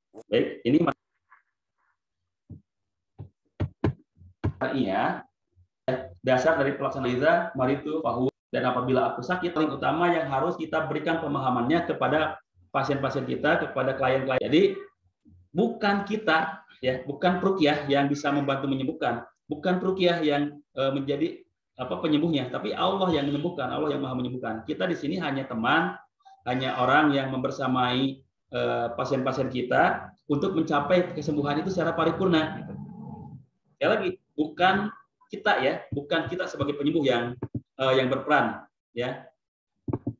Baik, ini ya dasar dari pelaksanaan iza maritu fahu, dan apabila aku sakit, paling utama yang harus kita berikan pemahamannya kepada pasien-pasien kita, kepada klien-klien. Jadi bukan kita ya, bukan ruqyah yang bisa membantu menyembuhkan, bukan ruqyah yang menjadi penyembuhnya, tapi Allah yang menyembuhkan, Allah yang Maha menyembuhkan. Kita di sini hanya teman, hanya orang yang membersamai pasien-pasien kita untuk mencapai kesembuhan itu secara paripurna. Sekali lagi, bukan kita ya, bukan kita sebagai penyembuh yang berperan ya.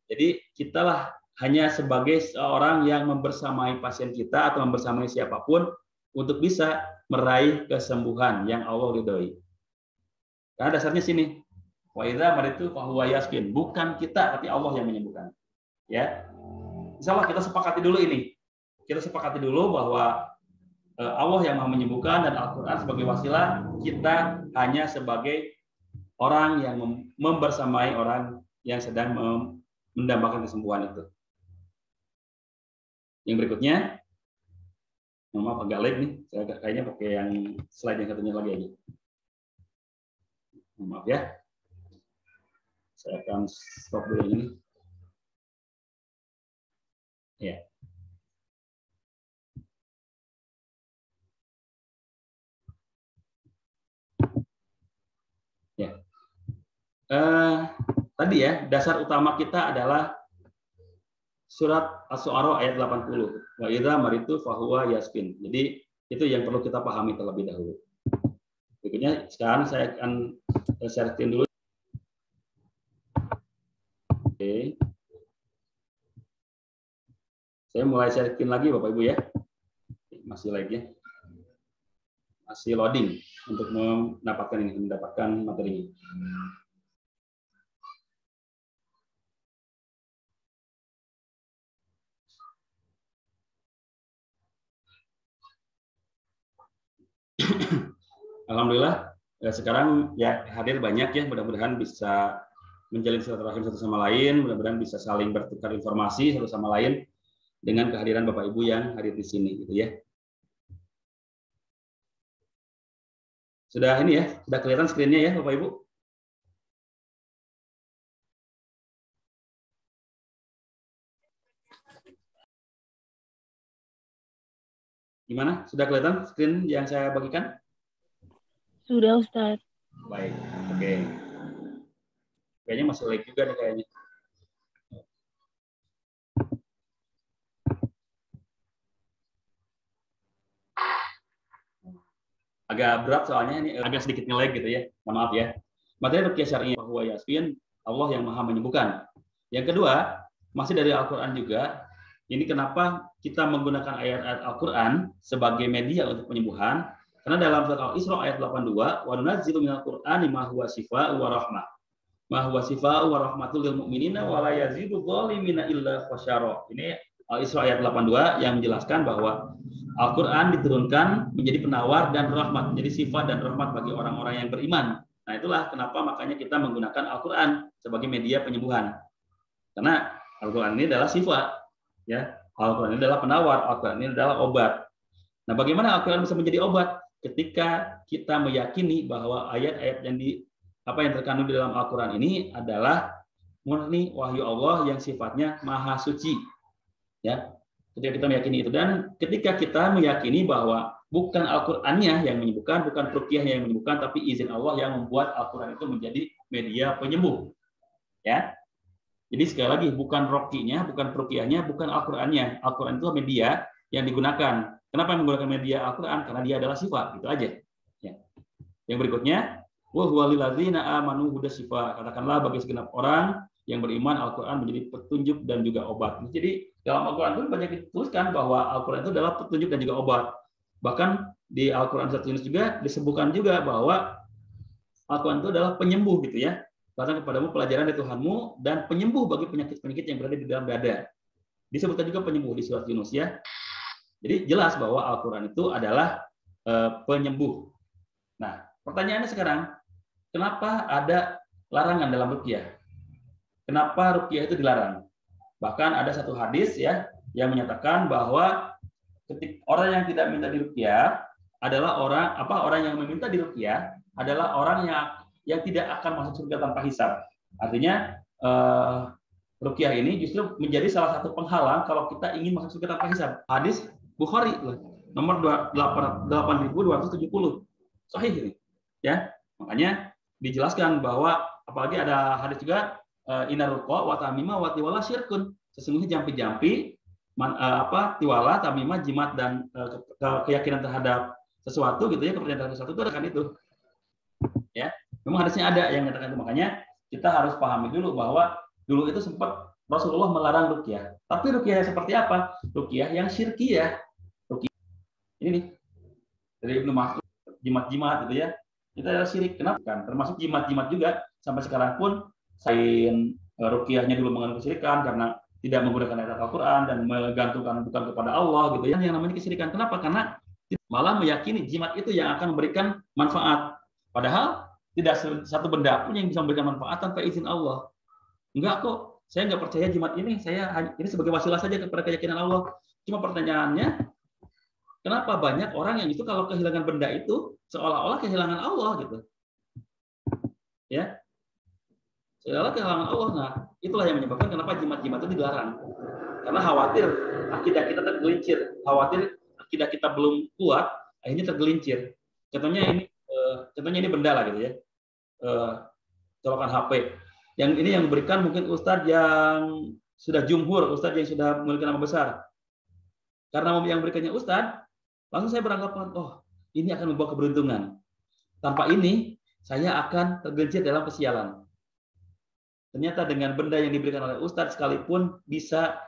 Jadi kitalah hanya sebagai seorang yang membersamai pasien kita atau membersamai siapapun untuk bisa meraih kesembuhan yang Allah ridhoi. Karena dasarnya sini, wa idza maritu fa huwa yaskin, bukan kita tapi Allah yang menyembuhkan. Ya. Insyaallah kita sepakati dulu ini. Kita sepakati dulu bahwa Allah yang Maha menyembuhkan dan Al-Quran sebagai wasilah, kita hanya sebagai orang yang membersamai orang yang sedang mendambakan kesembuhan itu. Yang berikutnya, maaf agak lag nih, saya kayaknya pakai yang slide yang satunya lagi aja. Maaf ya, saya akan stop dulu ini. Ya. Ya. Tadi ya, dasar utama kita adalah surat Asy-Syu'ara ayat 80. Wa idza maritu fahuwa yaskin. Jadi itu yang perlu kita pahami terlebih dahulu. Berikutnya sekarang saya akan sharing dulu. Oke. Saya mulai sharing lagi Bapak Ibu ya. Masih lagi. Masih loading untuk mendapatkan materinya. Alhamdulillah sekarang ya hadir banyak ya, mudah-mudahan bisa menjalin silaturahim satu sama lain, mudah-mudahan bisa saling bertukar informasi satu sama lain dengan kehadiran Bapak Ibu yang hadir di sini gitu ya. Sudah ini ya, sudah kelihatan screen-nya ya Bapak Ibu? Gimana? Sudah kelihatan screen yang saya bagikan? Sudah, Ustaz. Baik, oke. Kayaknya masih lag juga nih kayaknya. Agak berat soalnya ini agak sedikit nge-lag gitu ya. Mohon maaf ya. Materi ruqyah syar'iyyah bahwa yasfin, Allah yang Maha menyembuhkan. Yang kedua, masih dari Al-Qur'an juga. Ini kenapa kita menggunakan ayat-ayat Al-Qur'an sebagai media untuk penyembuhan? Karena dalam surat Al-Isra ayat 82, wa nunazzilu minal Qur'ani ma huwa shifaa'un wa rahmah. Ma huwa shifaa'un wa rahmatul lil mu'minina wa la yazidu dhalimina illa khasyara. Ini Al-Isra ayat 82 yang menjelaskan bahwa Al-Quran diturunkan menjadi penawar dan rahmat, menjadi sifat dan rahmat bagi orang-orang yang beriman. Nah itulah kenapa makanya kita menggunakan Al-Quran sebagai media penyembuhan. Karena Al-Quran ini adalah sifat, ya. Al-Quran ini adalah penawar, Al-Quran ini adalah obat. Nah bagaimana Al-Quran bisa menjadi obat? Ketika kita meyakini bahwa ayat-ayat yang terkandung di dalam Al-Quran ini adalah murni wahyu Allah yang sifatnya maha suci, ya. Ketika kita meyakini itu, dan ketika kita meyakini bahwa bukan Al-Qur'annya yang menyembuhkan, bukan ruqyahnya yang menyembuhkan, tapi izin Allah yang membuat Al-Qur'an itu menjadi media penyembuh. Ya. Jadi sekali lagi, bukan ruqyahnya, bukan ruqyahnya, bukan Al-Qur'annya. Al-Qur'an itu media yang digunakan. Kenapa menggunakan media Al-Qur'an? Karena dia adalah sifat, itu aja. Ya. Yang berikutnya, wa huwa lil ladzina amanu huda sifat. Katakanlah bagi segenap orang yang beriman, Al-Quran menjadi petunjuk dan juga obat. Jadi dalam Al-Quran itu banyak dituliskan bahwa Al-Quran itu adalah petunjuk dan juga obat. Bahkan di Al-Quran surat Yunus juga disebutkan juga bahwa Al-Quran itu adalah penyembuh gitu ya. Karena kepadamu pelajaran dari Tuhanmu dan penyembuh bagi penyakit-penyakit yang berada di dalam dada. Disebutkan juga penyembuh di surat Yunus ya. Jadi jelas bahwa Al-Quran itu adalah penyembuh. Nah, pertanyaannya sekarang, kenapa ada larangan dalam ruqyah? Kenapa ruqyah itu dilarang? Bahkan ada satu hadis ya yang menyatakan bahwa orang yang tidak minta diruqyah adalah orang yang meminta diruqyah adalah orang yang tidak akan masuk surga tanpa hisab. Artinya ruqyah ini justru menjadi salah satu penghalang kalau kita ingin masuk surga tanpa hisab. Hadis Bukhari nomor 8270. Sahih ini. Ya. Makanya dijelaskan bahwa apalagi ada hadis juga inna ruqa wa tamima wa tiwala syirkun. Sesungguhnya jampi-jampi tiwala, tamimah, jimat dan keyakinan terhadap sesuatu gitu ya, kepercayaan terhadap sesuatu itu ada kan itu. Ya. Memang hadisnya ada yang menyatakan itu. Makanya kita harus pahami dulu bahwa dulu itu sempat Rasulullah melarang ruqyah. Tapi ruqyah seperti apa? Ruqyah yang syirkiyah. Ruqyah. Ini nih. Dari Ibnu Mas'ud, jimat-jimat gitu ya. Itu adalah syirik. Kenapa? Kan termasuk jimat-jimat juga sampai sekarang pun selain ruqyahnya dulu mengandung kesyirikan karena tidak menggunakan ayat Al-Qur'an dan menggantungkan bukan kepada Allah gitu ya. Yang namanya kesyirikan. Kenapa? Karena malah meyakini jimat itu yang akan memberikan manfaat. Padahal tidak satu benda pun yang bisa memberikan manfaat tanpa izin Allah. Enggak kok, saya enggak percaya jimat ini, ini sebagai wasilah saja kepada keyakinan Allah. Cuma pertanyaannya, kenapa banyak orang yang itu kalau kehilangan benda itu seolah-olah kehilangan Allah gitu. Ya. Seolah kehilangan Allah. Nah, itulah yang menyebabkan kenapa jimat-jimat itu dilarang. Karena khawatir akidah kita tergelincir, khawatir akidah kita belum kuat, akhirnya tergelincir. Contohnya ini benda lah gitu ya. Colokan HP. Yang ini yang diberikan mungkin ustadz yang sudah jumhur, ustadz yang sudah memiliki nama besar. Karena yang berikannya ustadz, langsung saya beranggapan, oh ini akan membawa keberuntungan. Tanpa ini, saya akan tergelincir dalam kesialan. Ternyata dengan benda yang diberikan oleh ustadz sekalipun bisa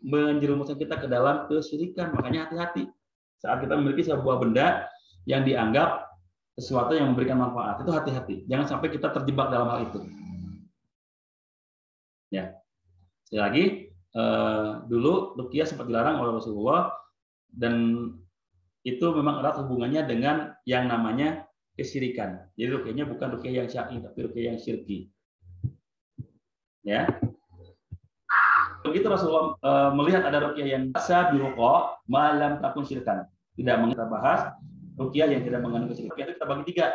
menjerumuskan kita ke dalam kesyirikan. Makanya hati-hati saat kita memiliki sebuah benda yang dianggap sesuatu yang memberikan manfaat. Itu hati-hati. Jangan sampai kita terjebak dalam hal itu. Ya, sekali lagi dulu ruqyah sempat dilarang oleh Rasulullah dan itu memang erat hubungannya dengan yang namanya kesyirikan. Jadi ruqyahnya bukan ruqyah yang syar'i tapi ruqyah yang syirki. Ya, begitu Rasulullah melihat ada ruqyah yang bisa biruqa malam takun syirkan. Tidak kita bahas ruqyah yang tidak mengandung kesyirikan. Ruqyah itu kita bagi tiga.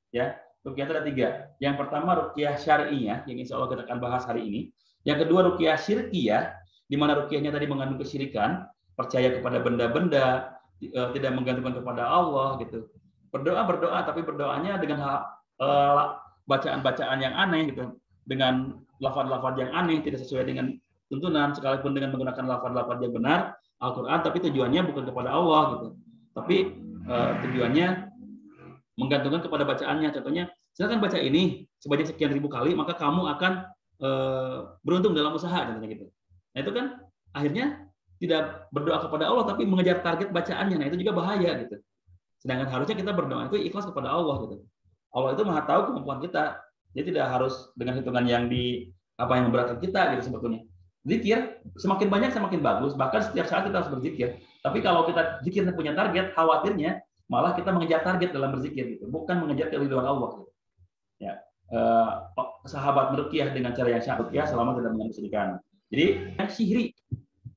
Ya, ruqyah itu ada tiga. Yang pertama ruqyah syar'iyah yang insya Allah kita akan bahas hari ini. Yang kedua ruqyah syirkiyah, di mana ruqyahnya tadi mengandung kesyirikan, percaya kepada benda-benda, tidak menggantungkan kepada Allah gitu. Berdoa tapi berdoanya dengan bacaan-bacaan yang aneh gitu, dengan lafaz-lafaz yang aneh tidak sesuai dengan tuntunan, sekalipun dengan menggunakan lafaz-lafaz yang benar Al-Qur'an, tapi tujuannya bukan kepada Allah gitu. Tapi tujuannya menggantungkan kepada bacaannya. Contohnya, silakan baca ini sebanyak sekian ribu kali, maka kamu akan beruntung dalam usaha contohnya gitu. Nah itu kan akhirnya tidak berdoa kepada Allah tapi mengejar target bacaannya. Nah itu juga bahaya gitu. Sedangkan harusnya kita berdoa itu ikhlas kepada Allah gitu. Allah itu Maha tahu kemampuan kita. Dia tidak harus dengan hitungan yang memberatkan kita gitu sebetulnya. Zikir semakin banyak semakin bagus. Bahkan setiap saat kita harus berzikir. Tapi kalau kita zikirnya punya target, khawatirnya malah kita mengejar target dalam berzikir gitu, bukan mengejar keridhaan Allah gitu. Ya. Sahabat meruqyah dengan cara yang syar'i selama tidak mengandung kesyirikan. Jadi sihri,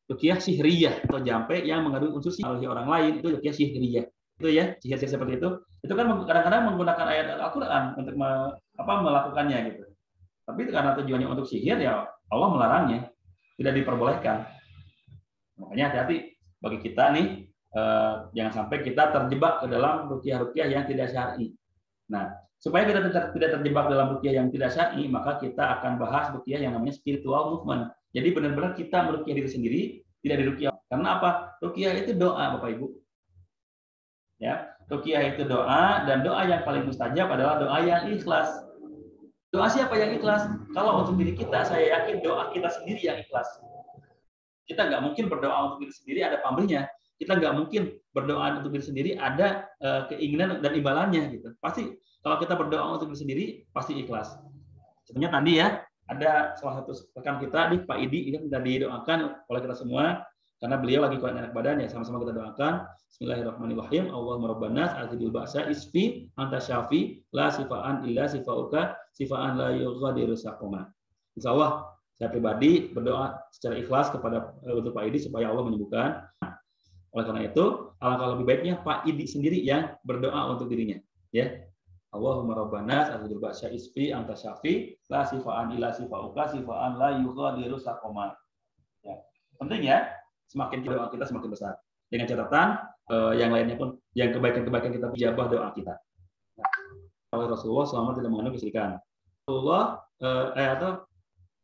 ruqyah sihriyah atau jampe yang mengandung unsur sihir oleh orang lain itu ruqyah sihriyah. Itu ya, sihir seperti itu. Itu kan kadang-kadang menggunakan ayat Al-Qur'an untuk melakukannya gitu. Tapi karena tujuannya untuk sihir ya Allah melarangnya, tidak diperbolehkan. Makanya hati-hati bagi kita nih, jangan sampai kita terjebak ke dalam ruqyah-ruqyah yang tidak syar'i. Nah, supaya kita tidak terjebak dalam ruqyah yang tidak syar'i, maka kita akan bahas ruqyah yang namanya spiritual movement. Jadi benar-benar kita meruqyah diri sendiri, tidak diruqyah. Karena apa? Ruqyah itu doa, Bapak Ibu. Ya, ruqyah itu doa, dan doa yang paling mustajab adalah doa yang ikhlas. Doa siapa yang ikhlas? Kalau untuk diri kita, saya yakin doa kita sendiri yang ikhlas. Kita nggak mungkin berdoa untuk diri sendiri ada pamrihnya. Kita nggak mungkin berdoa untuk diri sendiri ada keinginan dan imbalannya gitu. Pasti kalau kita berdoa untuk diri sendiri pasti ikhlas. Contohnya tadi ya, ada salah satu rekan kita di Pak Idi ini sudah didoakan oleh kita semua karena beliau lagi kuat enak badan ya, sama-sama kita doakan. Bismillahirrahmanirrahim. Allahumma rabbanas azhibil ba'sa isfi anta syafi la sifaan illa sifauka sifaan la yughadiru saqama. Insyaallah saya pribadi berdoa secara ikhlas kepada untuk Pak Idi supaya Allah menyembuhkan. Oleh karena itu, alangkah lebih baiknya Pak Idi sendiri yang berdoa untuk dirinya. Ya, Allahumma rabbana a'udzubika ba'sa isfi anta syafi la sifaan illa sifauka sifaan la yughadiru saqama. Ya. Penting ya, semakin doa kita semakin besar. Dengan catatan yang lainnya pun yang kebaikan-kebaikan kita ijabah doa kita. Nah, oleh Rasulullah selama tidak mengandung kesyirikan. Rasulullah atau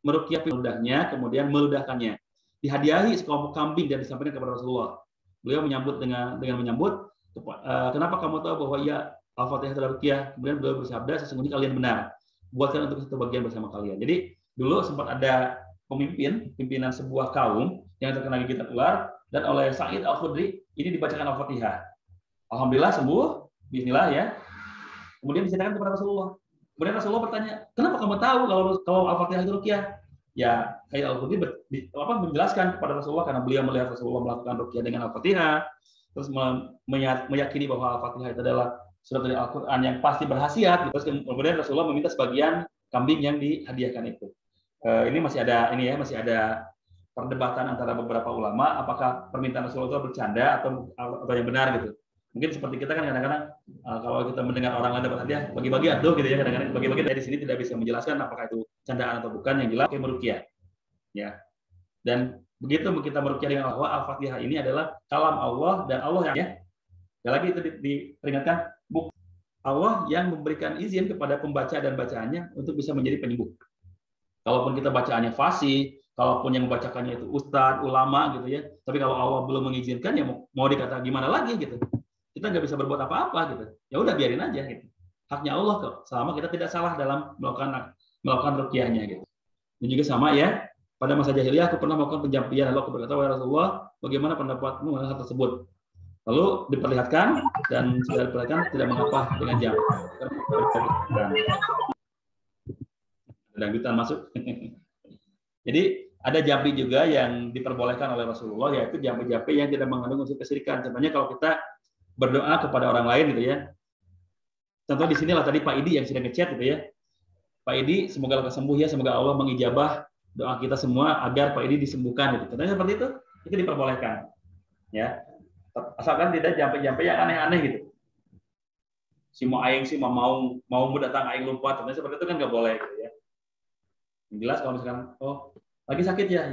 meruqyah meludahnya, kemudian meludahkannya. Dihadiahi sekelompok kambing dan disampaikan kepada Rasulullah. Beliau menyambut dengan menyambut, kenapa kamu tahu bahwa ia Al-Fatihah adalah ruqyah? Kemudian beliau bersabda, sesungguhnya kalian benar. Buatkan untuk satu bagian bersama kalian. Jadi dulu sempat ada pimpinan sebuah kaum yang terkena gigitan ular, dan oleh Sa'id Al-Khudri ini dibacakan Al-Fatihah. Alhamdulillah sembuh, bismillah ya. Kemudian diceritakan kepada Rasulullah. Kemudian Rasulullah bertanya, kenapa kamu tahu kalau Al-Fatihah itu ruqyah? Ya, Sa'id Al-Khudri menjelaskan kepada Rasulullah karena beliau melihat Rasulullah melakukan ruqyah dengan Al-Fatihah, terus meyakini bahwa Al-Fatihah itu adalah surat dari Al-Quran yang pasti berhasiat. Terus kemudian Rasulullah meminta sebagian kambing yang dihadiahkan itu. Ini masih ada perdebatan antara beberapa ulama apakah permintaan Rasulullah itu bercanda atau yang benar gitu. Mungkin seperti kita kan kadang-kadang kalau kita mendengar orang lain dapat hadiah bagi-bagi aduh gitu ya, kadang-kadang bagi-bagi dari sini tidak bisa menjelaskan apakah itu candaan atau bukan. Yang jelas meruqyah. Ya. Dan begitu kita meruqyah dengan Allah, Al-Fatihah ini adalah kalam Allah dan Allah yang ya. Sekali lagi itu diperingatkan, Allah yang memberikan izin kepada pembaca dan bacaannya untuk bisa menjadi penyembuh. Kalaupun kita bacaannya fasih, kalaupun yang membacakannya itu ustadz, ulama gitu ya, tapi kalau Allah belum mengizinkan ya mau dikata gimana lagi gitu. Kita nggak bisa berbuat apa-apa gitu. Ya udah biarin aja gitu. Haknya Allah kok, selama kita tidak salah dalam melakukan ruqyahnya gitu. Dan juga sama ya, pada masa jahiliyah aku pernah melakukan penjampian, lalu aku berkata, wahai Rasulullah, bagaimana pendapatmu mengenai hal tersebut? Lalu diperlihatkan dan sudah diperlihatkan tidak mengapa dengan jam. Dangdutan masuk. Jadi ada jampi juga yang diperbolehkan oleh Rasulullah, yaitu jampi-jampi yang tidak mengandung unsur kesyirikan. Contohnya kalau kita berdoa kepada orang lain gitu ya. Contoh di sinilah tadi Pak Idi yang sudah ngechat gitu ya. Pak Idi semoga lekas sembuh ya, semoga Allah mengijabah doa kita semua agar Pak Idi disembuhkan gitu. Contohnya seperti itu diperbolehkan. Ya. Asalkan tidak jampe-jampe yang aneh-aneh gitu. Si mau aing sih mau datang aing lupa, ternyata seperti itu kan nggak boleh gitu ya. Yang jelas kalau misalkan lagi sakit ya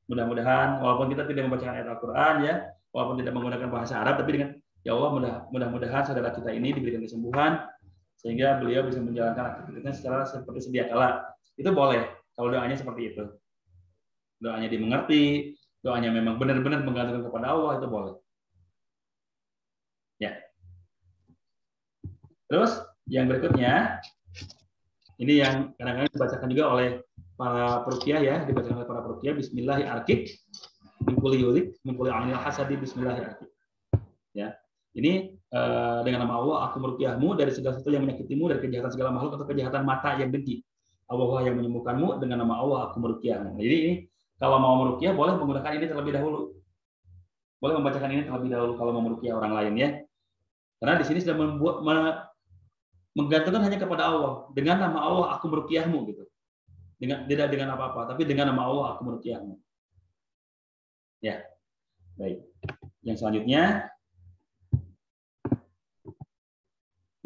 mudah-mudahan walaupun kita tidak membacakan ayat Al-Qur'an ya, walaupun tidak menggunakan bahasa Arab, tapi dengan ya Allah mudah-mudahan saudara kita ini diberikan kesembuhan sehingga beliau bisa menjalankan aktivitasnya secara seperti sedia kala. Itu boleh kalau doanya seperti itu. Doanya dimengerti, doanya memang benar-benar menggantungkan kepada Allah, itu boleh. Ya. Terus yang berikutnya, ini yang kadang-kadang dibacakan juga oleh para peruqyah ya, dibacakan oleh para peruqyah, Bismillahirrahmanirrahim, min kulli yulik, min kulli ainil hasadi, Bismillahirrahmanirrahim. Ya, ini dengan nama Allah, aku meruqyahmu dari segala sesuatu yang menyakitimu, dari kejahatan segala makhluk atau kejahatan mata yang dengki. Allah yang menyembuhkanmu, dengan nama Allah aku meruqyahmu. Jadi ini kalau mau meruqyah boleh menggunakan ini terlebih dahulu. Boleh membacakan ini terlebih dahulu kalau mau meruqyah orang lain ya. Karena di sini sudah menggantungkan hanya kepada Allah. Dengan nama Allah aku meruqyahmu gitu. Tidak dengan apa-apa, tapi dengan nama Allah aku meruqyahmu. Ya. Baik. Yang selanjutnya,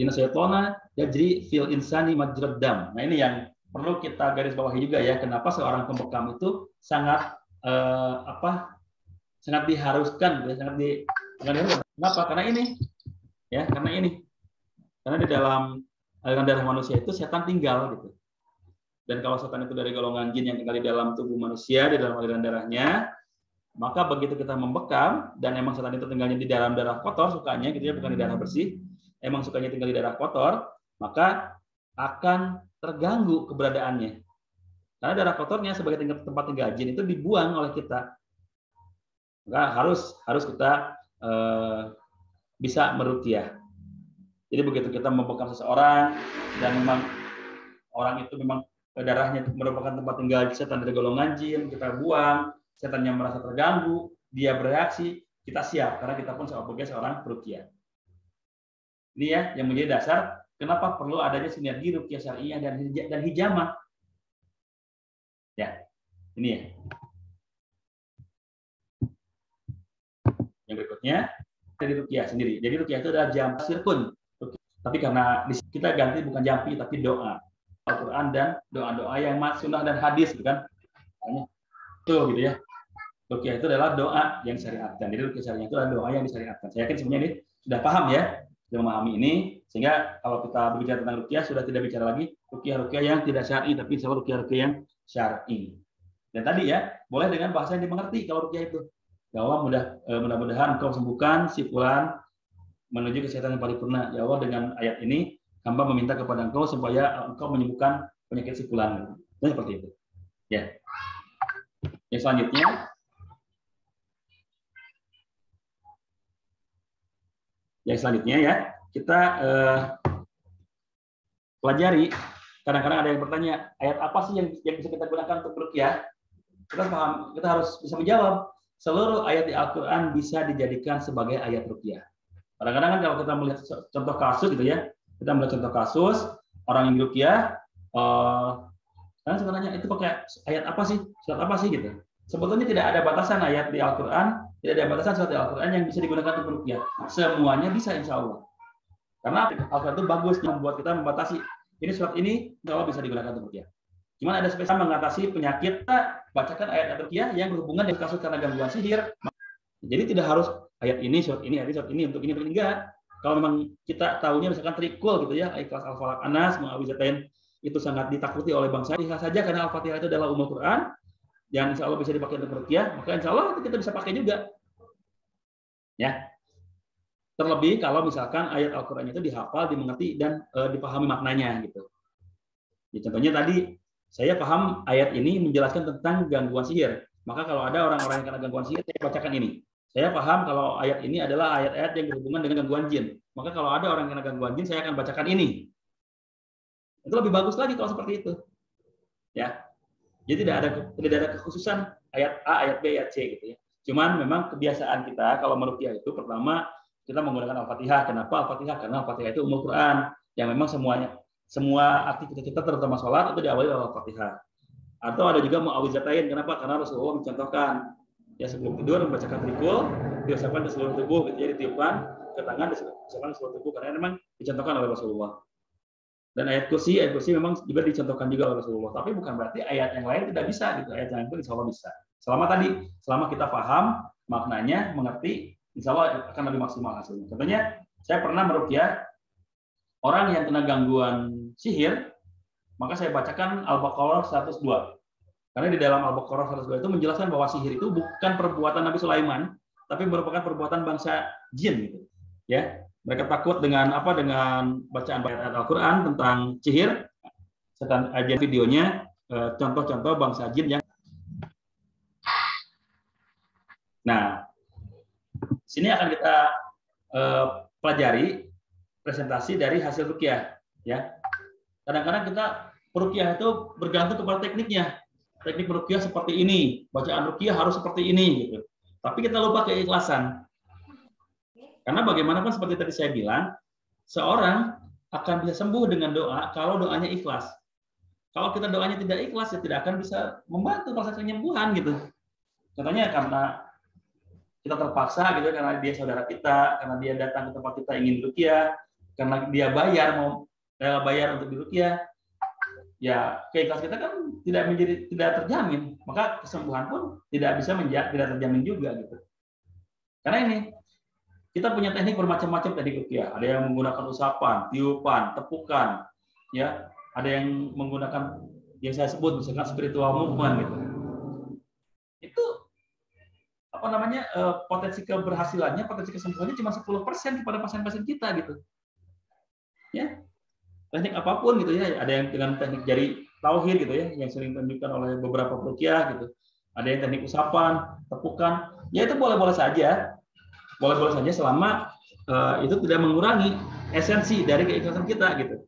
inna syaitana yajri fil insani majrad dam. Nah, ini yang perlu kita garis bawahi juga ya. Kenapa seorang pembekam itu sangat sangat diharuskan, sangat diharuskan. Kenapa? Karena ini. Ya, karena di dalam aliran darah manusia itu setan tinggal gitu. Dan kalau setan itu dari golongan jin yang tinggal di dalam tubuh manusia, di dalam aliran darahnya, maka begitu kita membekam dan emang setan itu tinggalnya di dalam darah kotor sukanya gitu ya, bukan di darah bersih, emang sukanya tinggal di darah kotor, maka akan terganggu keberadaannya. Karena darah kotornya sebagai tempat tinggal jin itu dibuang oleh kita. Maka harus kita bisa meruqyah. Jadi begitu kita membekam seseorang dan memang orang itu memang darahnya merupakan tempat tinggal setan dari golongan jin, kita buang, setannya merasa terganggu, dia bereaksi, kita siap karena kita pun sebagai seorang peruqyah. Ini ya yang menjadi dasar kenapa perlu adanya sinergi ruqyah syariah dan hijamah. Ya, ini ya. Yang berikutnya berikutnya dari ruqyah sendiri. Jadi ruqyah itu adalah jam sirkun. Tapi karena kita ganti bukan jampi tapi doa. Al-Quran dan doa-doa yang sunnah dan hadis, gitu kan? Itu gitu ya. Ruqyah itu adalah doa yang syariatkan. Jadi ruqyah syariah itu adalah doa yang disyariatkan. Saya yakin semuanya ini sudah paham ya, sudah memahami ini, sehingga kalau kita berbicara tentang ruqyah sudah tidak bicara lagi ruqyah yang tidak syar'i, tapi insya Allah ruqyah yang syar'i. Dan tadi ya, boleh dengan bahasa yang dimengerti kalau ruqyah itu. Ya Allah, mudah-mudahan Engkau sembuhkan si fulan menuju kesehatan yang paripurna. Ya Allah, dengan ayat ini hamba meminta kepada Engkau supaya Engkau menyembuhkan penyakit si fulan. Dan seperti itu. Ya. Yang selanjutnya, ya, kita pelajari. Kadang-kadang ada yang bertanya, ayat apa sih yang bisa kita gunakan untuk ruqyah? Kita harus bisa menjawab. Seluruh ayat di Al-Quran bisa dijadikan sebagai ayat ruqyah. Kadang-kadang kan kalau kita melihat contoh kasus gitu ya, kita melihat contoh kasus orang yang ruqyah, kan sebenarnya itu pakai ayat apa sih, surat apa sih gitu. Sebetulnya tidak ada batasan ayat di Al-Quran, tidak ada batasan surat di Al-Quran yang bisa digunakan untuk ruqyah. Semuanya bisa insya Allah. Karena Al-Quran itu bagus membuat kita membatasi. Ini surat ini insya Allah bisa digunakan untuk ruqyah. Cuman ada spesial mengatasi penyakit, kita bacakan ayat ruqyah yang berhubungan dengan kasus karena gangguan sihir. Jadi tidak harus ayat ini, surat ini, ayat ini untuk ini, enggak. Kalau memang kita tahunya misalkan trikul gitu ya, Ikhlas, Al-Falaq, Anas, Mu'awwizatain itu sangat ditakuti oleh bangsa Fatihah saja karena Al-Fatihah itu adalah Ummul Quran yang insya Allah bisa dipakai untuk ruqyah, maka insya Allah kita bisa pakai juga. Ya. Terlebih kalau misalkan ayat Al-Quran itu dihafal, dimengerti dan dipahami maknanya gitu. Ya, contohnya tadi saya paham ayat ini menjelaskan tentang gangguan sihir. Maka kalau ada orang-orang yang kena gangguan sihir, saya bacakan ini. Saya paham kalau ayat ini adalah ayat-ayat yang berhubungan dengan gangguan jin. Maka kalau ada orang yang kena gangguan jin, saya akan bacakan ini. Itu lebih bagus lagi kalau seperti itu. Ya. Jadi tidak ada kekhususan ayat A, ayat B, ayat C gitu ya. Cuman memang kebiasaan kita kalau meruqyah itu pertama kita menggunakan Al-Fatihah. Kenapa Al-Fatihah? Karena Al-Fatihah itu Ummul Quran yang memang semua aktivitas kita terutama sholat itu diawali oleh Al-Fatihah. Atau ada juga Mu'awwizatain. Kenapa? Karena Rasulullah mencontohkan ya sebelum tidur membacakan trikul, diucapkan ke seluruh tubuh, gitu ya, ditiupkan ke tangan, diucapkan ke seluruh tubuh karena memang dicontohkan oleh Rasulullah. Dan ayat kursi memang juga dicontohkan juga oleh Rasulullah. Tapi bukan berarti ayat yang lain tidak bisa gitu. Ayat yang lain insya Allah bisa. Selama kita paham maknanya, mengerti, insya Allah akan lebih maksimal hasilnya. Contohnya, saya pernah meruqyah orang yang kena gangguan sihir, maka saya bacakan Al-Baqarah 102. Karena di dalam Al-Baqarah 102 itu menjelaskan bahwa sihir itu bukan perbuatan Nabi Sulaiman, tapi merupakan perbuatan bangsa jin gitu. Ya, mereka takut dengan bacaan ayat Al-Quran tentang sihir. Serta aja videonya contoh-contoh bangsa jin yang. Nah, sini akan kita pelajari presentasi dari hasil ruqyah ya. Kadang-kadang kita ruqyah itu bergantung kepada tekniknya. Teknik ruqyah seperti ini, bacaan ruqyah harus seperti ini gitu. Tapi kita lupa keikhlasan. Karena bagaimanapun seperti tadi saya bilang, seorang akan bisa sembuh dengan doa kalau doanya ikhlas. Kalau kita doanya tidak ikhlas, ya tidak akan bisa membantu proses penyembuhan gitu. Contohnya karena kita terpaksa gitu, karena dia saudara kita, karena dia datang ke tempat kita ingin ruqyah, karena dia bayar untuk diruqyah, ya keikhlasan kita kan tidak terjamin, maka kesembuhan pun tidak terjamin juga gitu. Karena ini kita punya teknik bermacam-macam teknik ruqyah. Ada yang menggunakan usapan, tiupan, tepukan, ya. Ada yang menggunakan yang saya sebut misalkan spiritual movement gitu. Itu potensi keberhasilannya, potensi kesembuhannya cuma 10% kepada pasien-pasien kita gitu. Ya. Teknik apapun gitu ya. Ada yang dengan teknik jari tauhid gitu ya, yang sering ditunjukkan oleh beberapa ruqyah gitu. Ada yang teknik usapan, tepukan. Ya itu boleh-boleh saja. Boleh-boleh saja selama itu tidak mengurangi esensi dari keikhlasan kita gitu.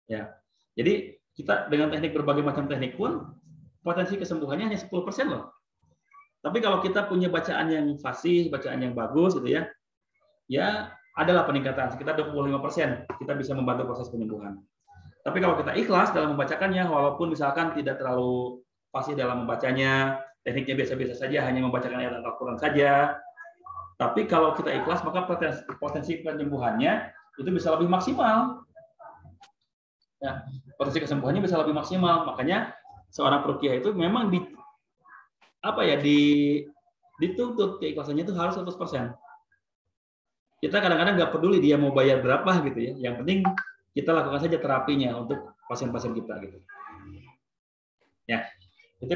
Ya. Jadi kita dengan teknik berbagai macam teknik pun potensi kesembuhannya hanya 10% loh. Tapi kalau kita punya bacaan yang fasih, bacaan yang bagus gitu ya. Ya, adalah peningkatan sekitar 25%. Kita bisa membantu proses penyembuhan. Tapi kalau kita ikhlas dalam membacakannya, walaupun misalkan tidak terlalu fasih dalam membacanya, tekniknya biasa-biasa saja, hanya membacakan ayat Al-Quran saja. Tapi kalau kita ikhlas, maka potensi penyembuhannya itu bisa lebih maksimal. Ya, potensi kesembuhannya bisa lebih maksimal. Makanya seorang peruqyah itu memang dituntut keikhlasannya itu harus 100%. Kita kadang-kadang nggak peduli dia mau bayar berapa gitu ya. Yang penting kita lakukan saja terapinya untuk pasien-pasien kita gitu. Ya, itu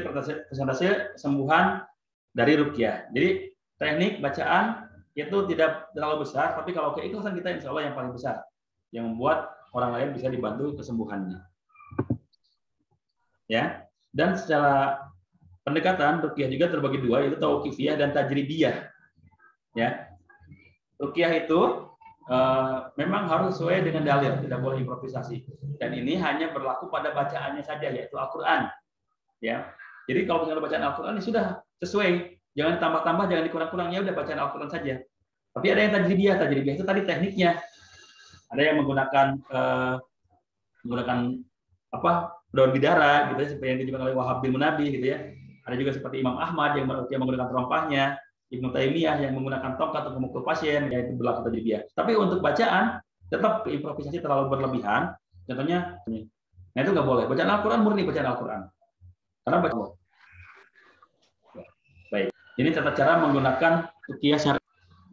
presentasi kesembuhan dari ruqyah. Jadi teknik bacaan itu tidak terlalu besar, tapi kalau keikhlasan kita insya Allah yang paling besar, yang membuat orang lain bisa dibantu kesembuhannya. Ya, dan secara pendekatan ruqyah juga terbagi dua, yaitu tauqifiyah dan tajribiyah. Ya, ruqyah itu memang harus sesuai dengan dalil, tidak boleh improvisasi. Dan ini hanya berlaku pada bacaannya saja, yaitu Al-Quran. Ya, jadi kalau misalnya bacaan Al-Quran ini sudah sesuai. Jangan ditambah-tambah, jangan dikurang-kurang, ya udah bacaan Al-Quran saja. Tapi ada yang tajribiyah. Tajribiyah itu tadi tekniknya. Ada yang menggunakan daun bidara gitu ya, seperti yang dijelaskan oleh Wahab bin Munabbih gitu ya. Ada juga seperti Imam Ahmad yang menggunakan terompahnya, Ibnu Taimiyah yang menggunakan tongkat untuk memukul pasien, yaitu berlaku tajribiyah. Tapi untuk bacaan tetap improvisasi terlalu berlebihan. Contohnya, nah itu nggak boleh. Bacaan Al-Quran murni bacaan Al-Quran. Karena baca. Baik. Ini tata cara menggunakan ruqyah syar'i.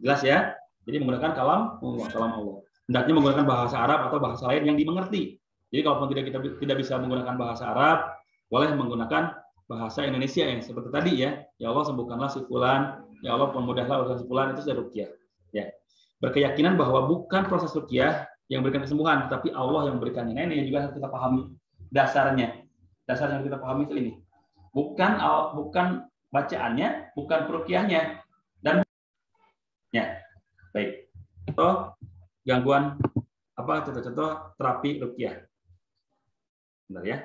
Jelas ya? Jadi menggunakan kalam Allah. Hendaknya menggunakan bahasa Arab atau bahasa lain yang dimengerti. Jadi kalaupun tidak bisa menggunakan bahasa Arab, boleh menggunakan bahasa Indonesia yang seperti tadi ya. Ya Allah sembuhkanlah si fulan, ya Allah permudahlah urusan si fulan, itu sudah ruqyah. Ya. Berkeyakinan bahwa bukan proses ruqyah yang memberikan kesembuhan, tapi Allah yang memberikannya. Nah, ini juga harus kita pahami dasarnya. Dasar yang kita pahami itu ini. Bukan bacaannya, bukan peruqyahnya, dan ya baik. Contoh gangguan contoh terapi ruqyah. Bentar ya.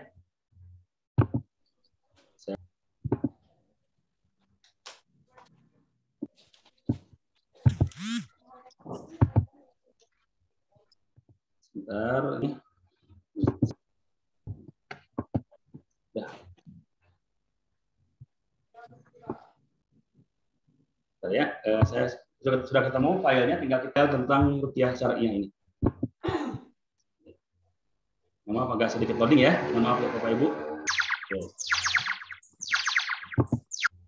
Sebentar ini. Ya. Ya, saya sudah ketemu filenya, tinggal kita tentang ruqyah syar'iyah ini. Maaf agak sedikit loading ya, maaf ya Bapak Ibu. Oke.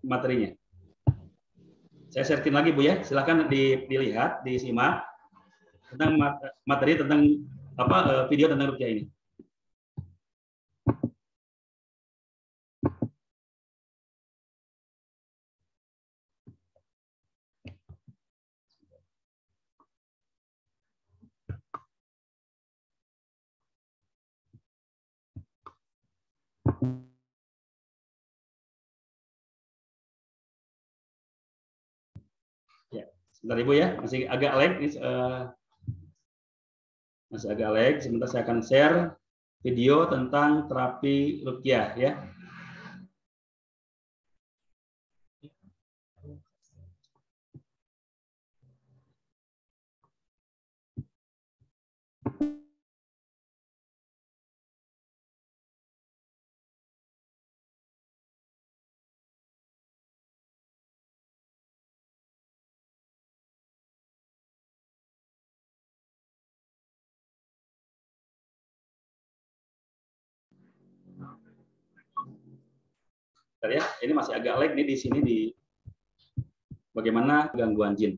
Materinya, saya sharein lagi Bu ya, silakan dilihat, disimak tentang materi tentang video tentang ruqyah ini. Ya, sebentar Ibu ya, masih agak lag, masih agak lag. Sebentar saya akan share video tentang terapi ruqyah ya. Bentar ya, ini masih agak lag nih di sini di bagaimana gangguan jin.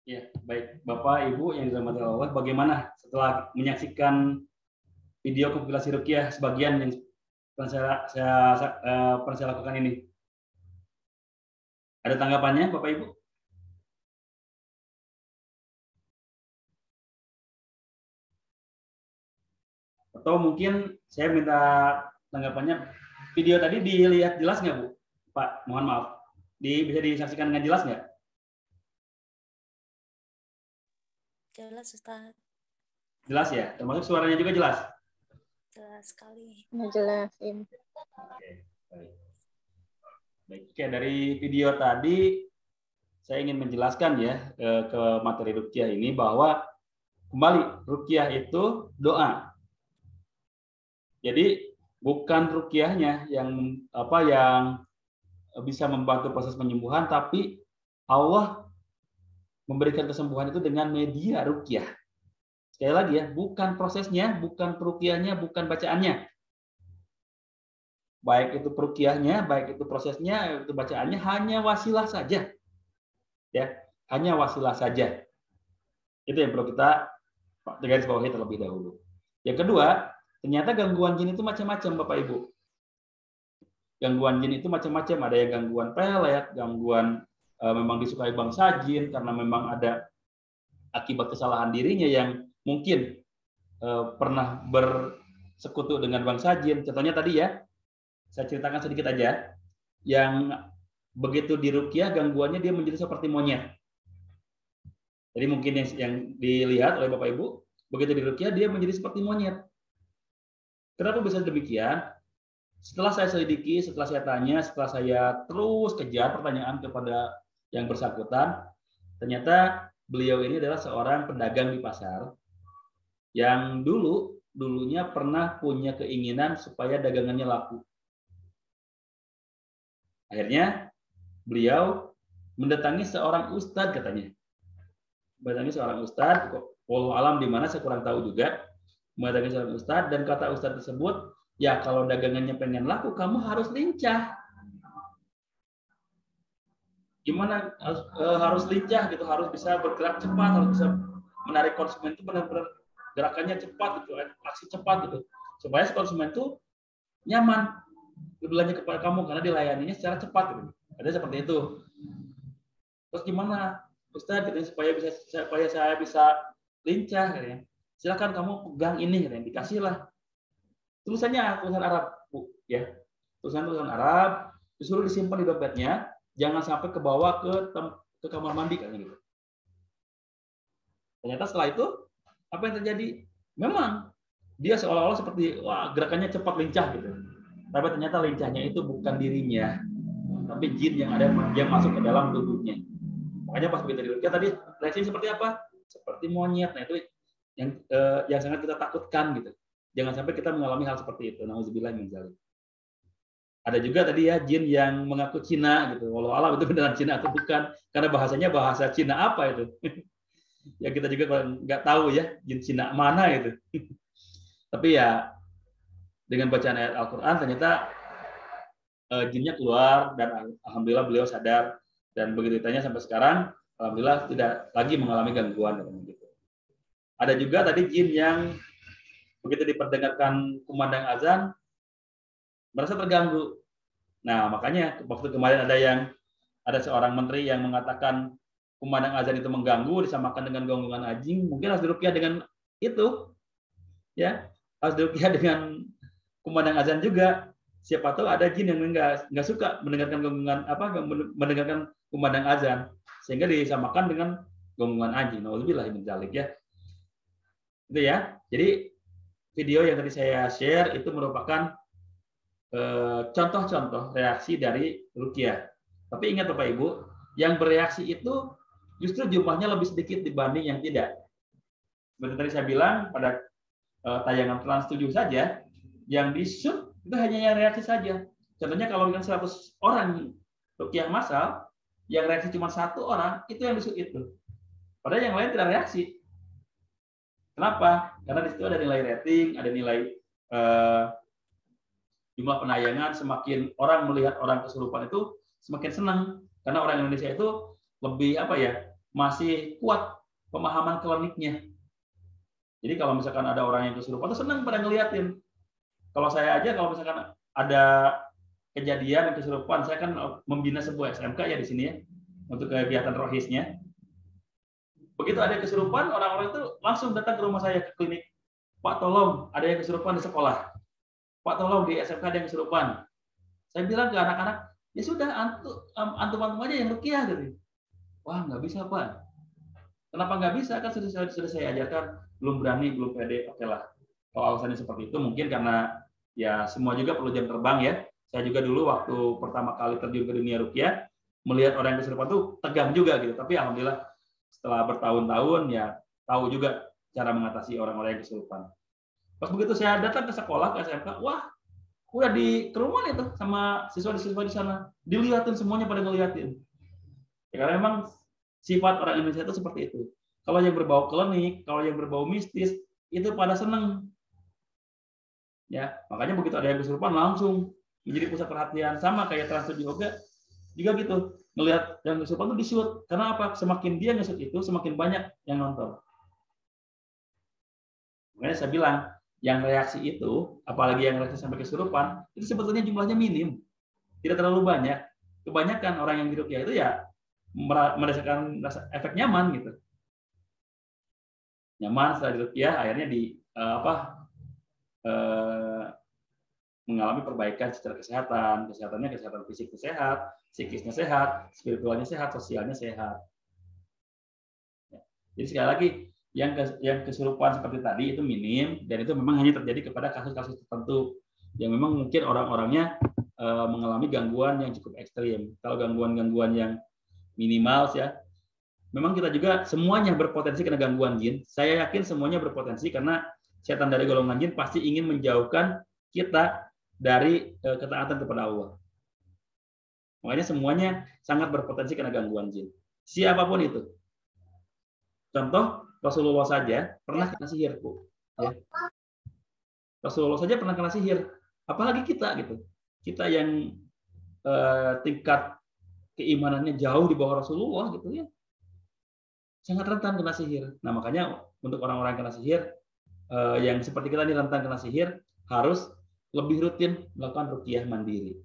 Ya, baik Bapak Ibu yang dirahmati Allah, bagaimana setelah menyaksikan video kompilasi ruqyah sebagian yang pernah saya lakukan ini. Ada tanggapannya, Bapak Ibu? Atau mungkin saya minta tanggapannya, video tadi dilihat jelas nggak, Bu? Pak, mohon maaf. Bisa disaksikan dengan jelas nggak? Jelas, Ustaz. Jelas ya? Termasuk suaranya juga jelas? Jelas sekali. Ngejelasin. Oke, baik. Baik, oke, dari video tadi saya ingin menjelaskan ya ke materi ruqyah ini bahwa kembali ruqyah itu doa. Jadi bukan ruqyahnya yang bisa membantu proses penyembuhan, tapi Allah memberikan kesembuhan itu dengan media ruqyah. Sekali lagi ya, bukan prosesnya, bukan peruqyahnya, bukan bacaannya. Baik itu peruqyahnya, baik itu prosesnya, itu bacaannya, hanya wasilah saja. Ya, hanya wasilah saja. Itu yang perlu kita garis bawahi terlebih dahulu. Yang kedua, ternyata gangguan jin itu macam-macam, Bapak Ibu. Gangguan jin itu macam-macam. Ada yang gangguan pelet, gangguan memang disukai bangsa jin karena memang ada akibat kesalahan dirinya yang mungkin pernah bersekutu dengan bangsa jin. Contohnya tadi ya, saya ceritakan sedikit aja. Yang begitu diruqyah gangguannya dia menjadi seperti monyet. Jadi mungkin yang dilihat oleh Bapak Ibu, begitu diruqyah dia menjadi seperti monyet. Kenapa bisa demikian? Setelah saya selidiki, setelah saya tanya, setelah saya terus kejar pertanyaan kepada yang bersangkutan, ternyata beliau ini adalah seorang pedagang di pasar yang dulunya pernah punya keinginan supaya dagangannya laku. Akhirnya beliau mendatangi seorang ustadz katanya. Mendatangi seorang ustadz, wallahu alam di mana saya kurang tahu juga. Mendatangi seorang ustadz dan kata ustadz tersebut, ya kalau dagangannya pengen laku kamu harus lincah. Gimana harus lincah gitu, harus bisa bergerak cepat, harus bisa menarik konsumen itu benar-benar gerakannya cepat gitu, aksi cepat gitu. Supaya konsumen itu nyaman berbelanja kepada kamu karena dilayaninya secara cepat gitu. Ada seperti itu. Terus gimana Ustaz gitu, supaya saya bisa lincah katanya. Silakan kamu pegang ini katanya, dikasihlah. Tulisan Arab, Bu, ya. Tulisan Arab, disuruh disimpan di dompetnya, jangan sampai kebawa ke kamar mandi katanya gitu. Ternyata setelah itu apa yang terjadi? Memang dia seolah-olah seperti wah gerakannya cepat lincah gitu. Tapi ternyata lincahnya itu bukan dirinya, tapi jin yang ada yang masuk ke dalam tubuhnya. Makanya pas begitu diruqyah tadi reaksinya seperti apa? Seperti monyet. Nah itu yang sangat kita takutkan gitu. Jangan sampai kita mengalami hal seperti itu. Nauzubillah min dzalik. Ada juga tadi ya jin yang mengaku Cina gitu. Walau alam itu beneran Cina atau bukan? Karena bahasanya bahasa Cina apa itu? Ya kita juga nggak tahu ya jin Cina mana itu. Tapi ya dengan bacaan ayat Al-Quran ternyata jinnya keluar dan alhamdulillah beliau sadar dan begitu ditanya sampai sekarang alhamdulillah tidak lagi mengalami gangguan gitu. Ada juga tadi jin yang begitu diperdengarkan kumandang azan merasa terganggu. Nah makanya waktu kemarin ada seorang menteri yang mengatakan kumandang azan itu mengganggu disamakan dengan gonggongan anjing, mungkin harus diruqyah dengan itu, ya harus diruqyah dengan kumandang azan juga. Siapa tahu ada jin yang nggak suka mendengarkan mendengarkan kumandang azan sehingga disamakan dengan gonggongan anjing. Nauzubillah min dzalik ya. Itu ya. Jadi video yang tadi saya share itu merupakan contoh-contoh reaksi dari ruqyah. Tapi ingat Bapak Ibu, yang bereaksi itu justru jumlahnya lebih sedikit dibanding yang tidak. Seperti tadi saya bilang pada tayangan Trans 7 saja, yang di-shoot itu hanya yang reaksi saja. Contohnya kalau dengan 100 orang ruqyah massal, yang reaksi cuma 1 orang, itu yang di-shoot itu. Padahal yang lain tidak reaksi. Kenapa? Karena di situ ada nilai rating, ada nilai jumlah penayangan. Semakin orang melihat orang kesurupan itu, semakin senang. Karena orang Indonesia itu lebih masih kuat pemahaman kliniknya. Jadi kalau misalkan ada orang yang kesurupan tuh senang pada ngeliatin. Kalau saya aja kalau misalkan ada kejadian yang kesurupan, saya kan membina sebuah SMK ya di sini ya untuk kegiatan rohisnya. Begitu ada kesurupan, orang-orang itu langsung datang ke rumah saya ke klinik. Pak, tolong, ada yang kesurupan di sekolah. Pak, tolong di SMK ada yang kesurupan. Saya bilang ke anak-anak, ya sudah, antum aja yang ruqyah gitu. Wah, nggak bisa, Pak. Kenapa nggak bisa? Kan sudah saya ajarkan, belum berani, belum pede. Oke lah. Kalau alasannya seperti itu, mungkin karena ya semua juga perlu jam terbang ya. Saya juga dulu waktu pertama kali terjun ke dunia ruqyah, melihat orang yang kesurupan tuh tegang juga gitu. Tapi alhamdulillah setelah bertahun-tahun ya tahu juga cara mengatasi orang-orang yang kesurupan. Pas begitu saya datang ke sekolah, ke SMK, wah, udah di kerumunan itu sama siswa-siswa di sana. Dilihatin semuanya pada ngeliatin. Ya, karena memang sifat orang Indonesia itu seperti itu. Kalau yang berbau klinik, kalau yang berbau mistis, itu pada seneng. Ya, makanya begitu ada yang kesurupan langsung menjadi pusat perhatian. Sama kayak Trans 7 juga gitu. Ngelihat yang kesurupan itu di-shoot. Karena apa? Semakin dia nge-shoot itu, semakin banyak yang nonton. Makanya saya bilang, yang reaksi itu, apalagi yang reaksi sampai kesurupan, itu sebetulnya jumlahnya minim. Tidak terlalu banyak. Kebanyakan orang yang di ruqyah itu ya merasakan efek nyaman gitu. Nyaman setelah di ruqyah akhirnya mengalami perbaikan secara kesehatannya kesehatan fisik sehat, psikisnya sehat, spiritualnya sehat, sosialnya sehat. Jadi sekali lagi yang kesurupan seperti tadi itu minim dan itu memang hanya terjadi kepada kasus-kasus tertentu yang memang mungkin orang-orangnya mengalami gangguan yang cukup ekstrim. Kalau gangguan-gangguan yang minimal ya, memang kita juga semuanya berpotensi kena gangguan jin. Saya yakin semuanya berpotensi karena setan dari golongan jin pasti ingin menjauhkan kita dari ketaatan kepada Allah. Makanya semuanya sangat berpotensi kena gangguan jin. Siapapun itu. Contoh, Rasulullah saja pernah kena sihir, Bu. Ya. Rasulullah saja pernah kena sihir. Apalagi kita gitu. Kita yang tingkat keimanannya jauh di bawah Rasulullah gitu ya. Sangat rentan kena sihir. Nah, makanya untuk orang-orang yang kena sihir yang seperti kita ini rentan kena sihir harus lebih rutin melakukan ruqyah mandiri.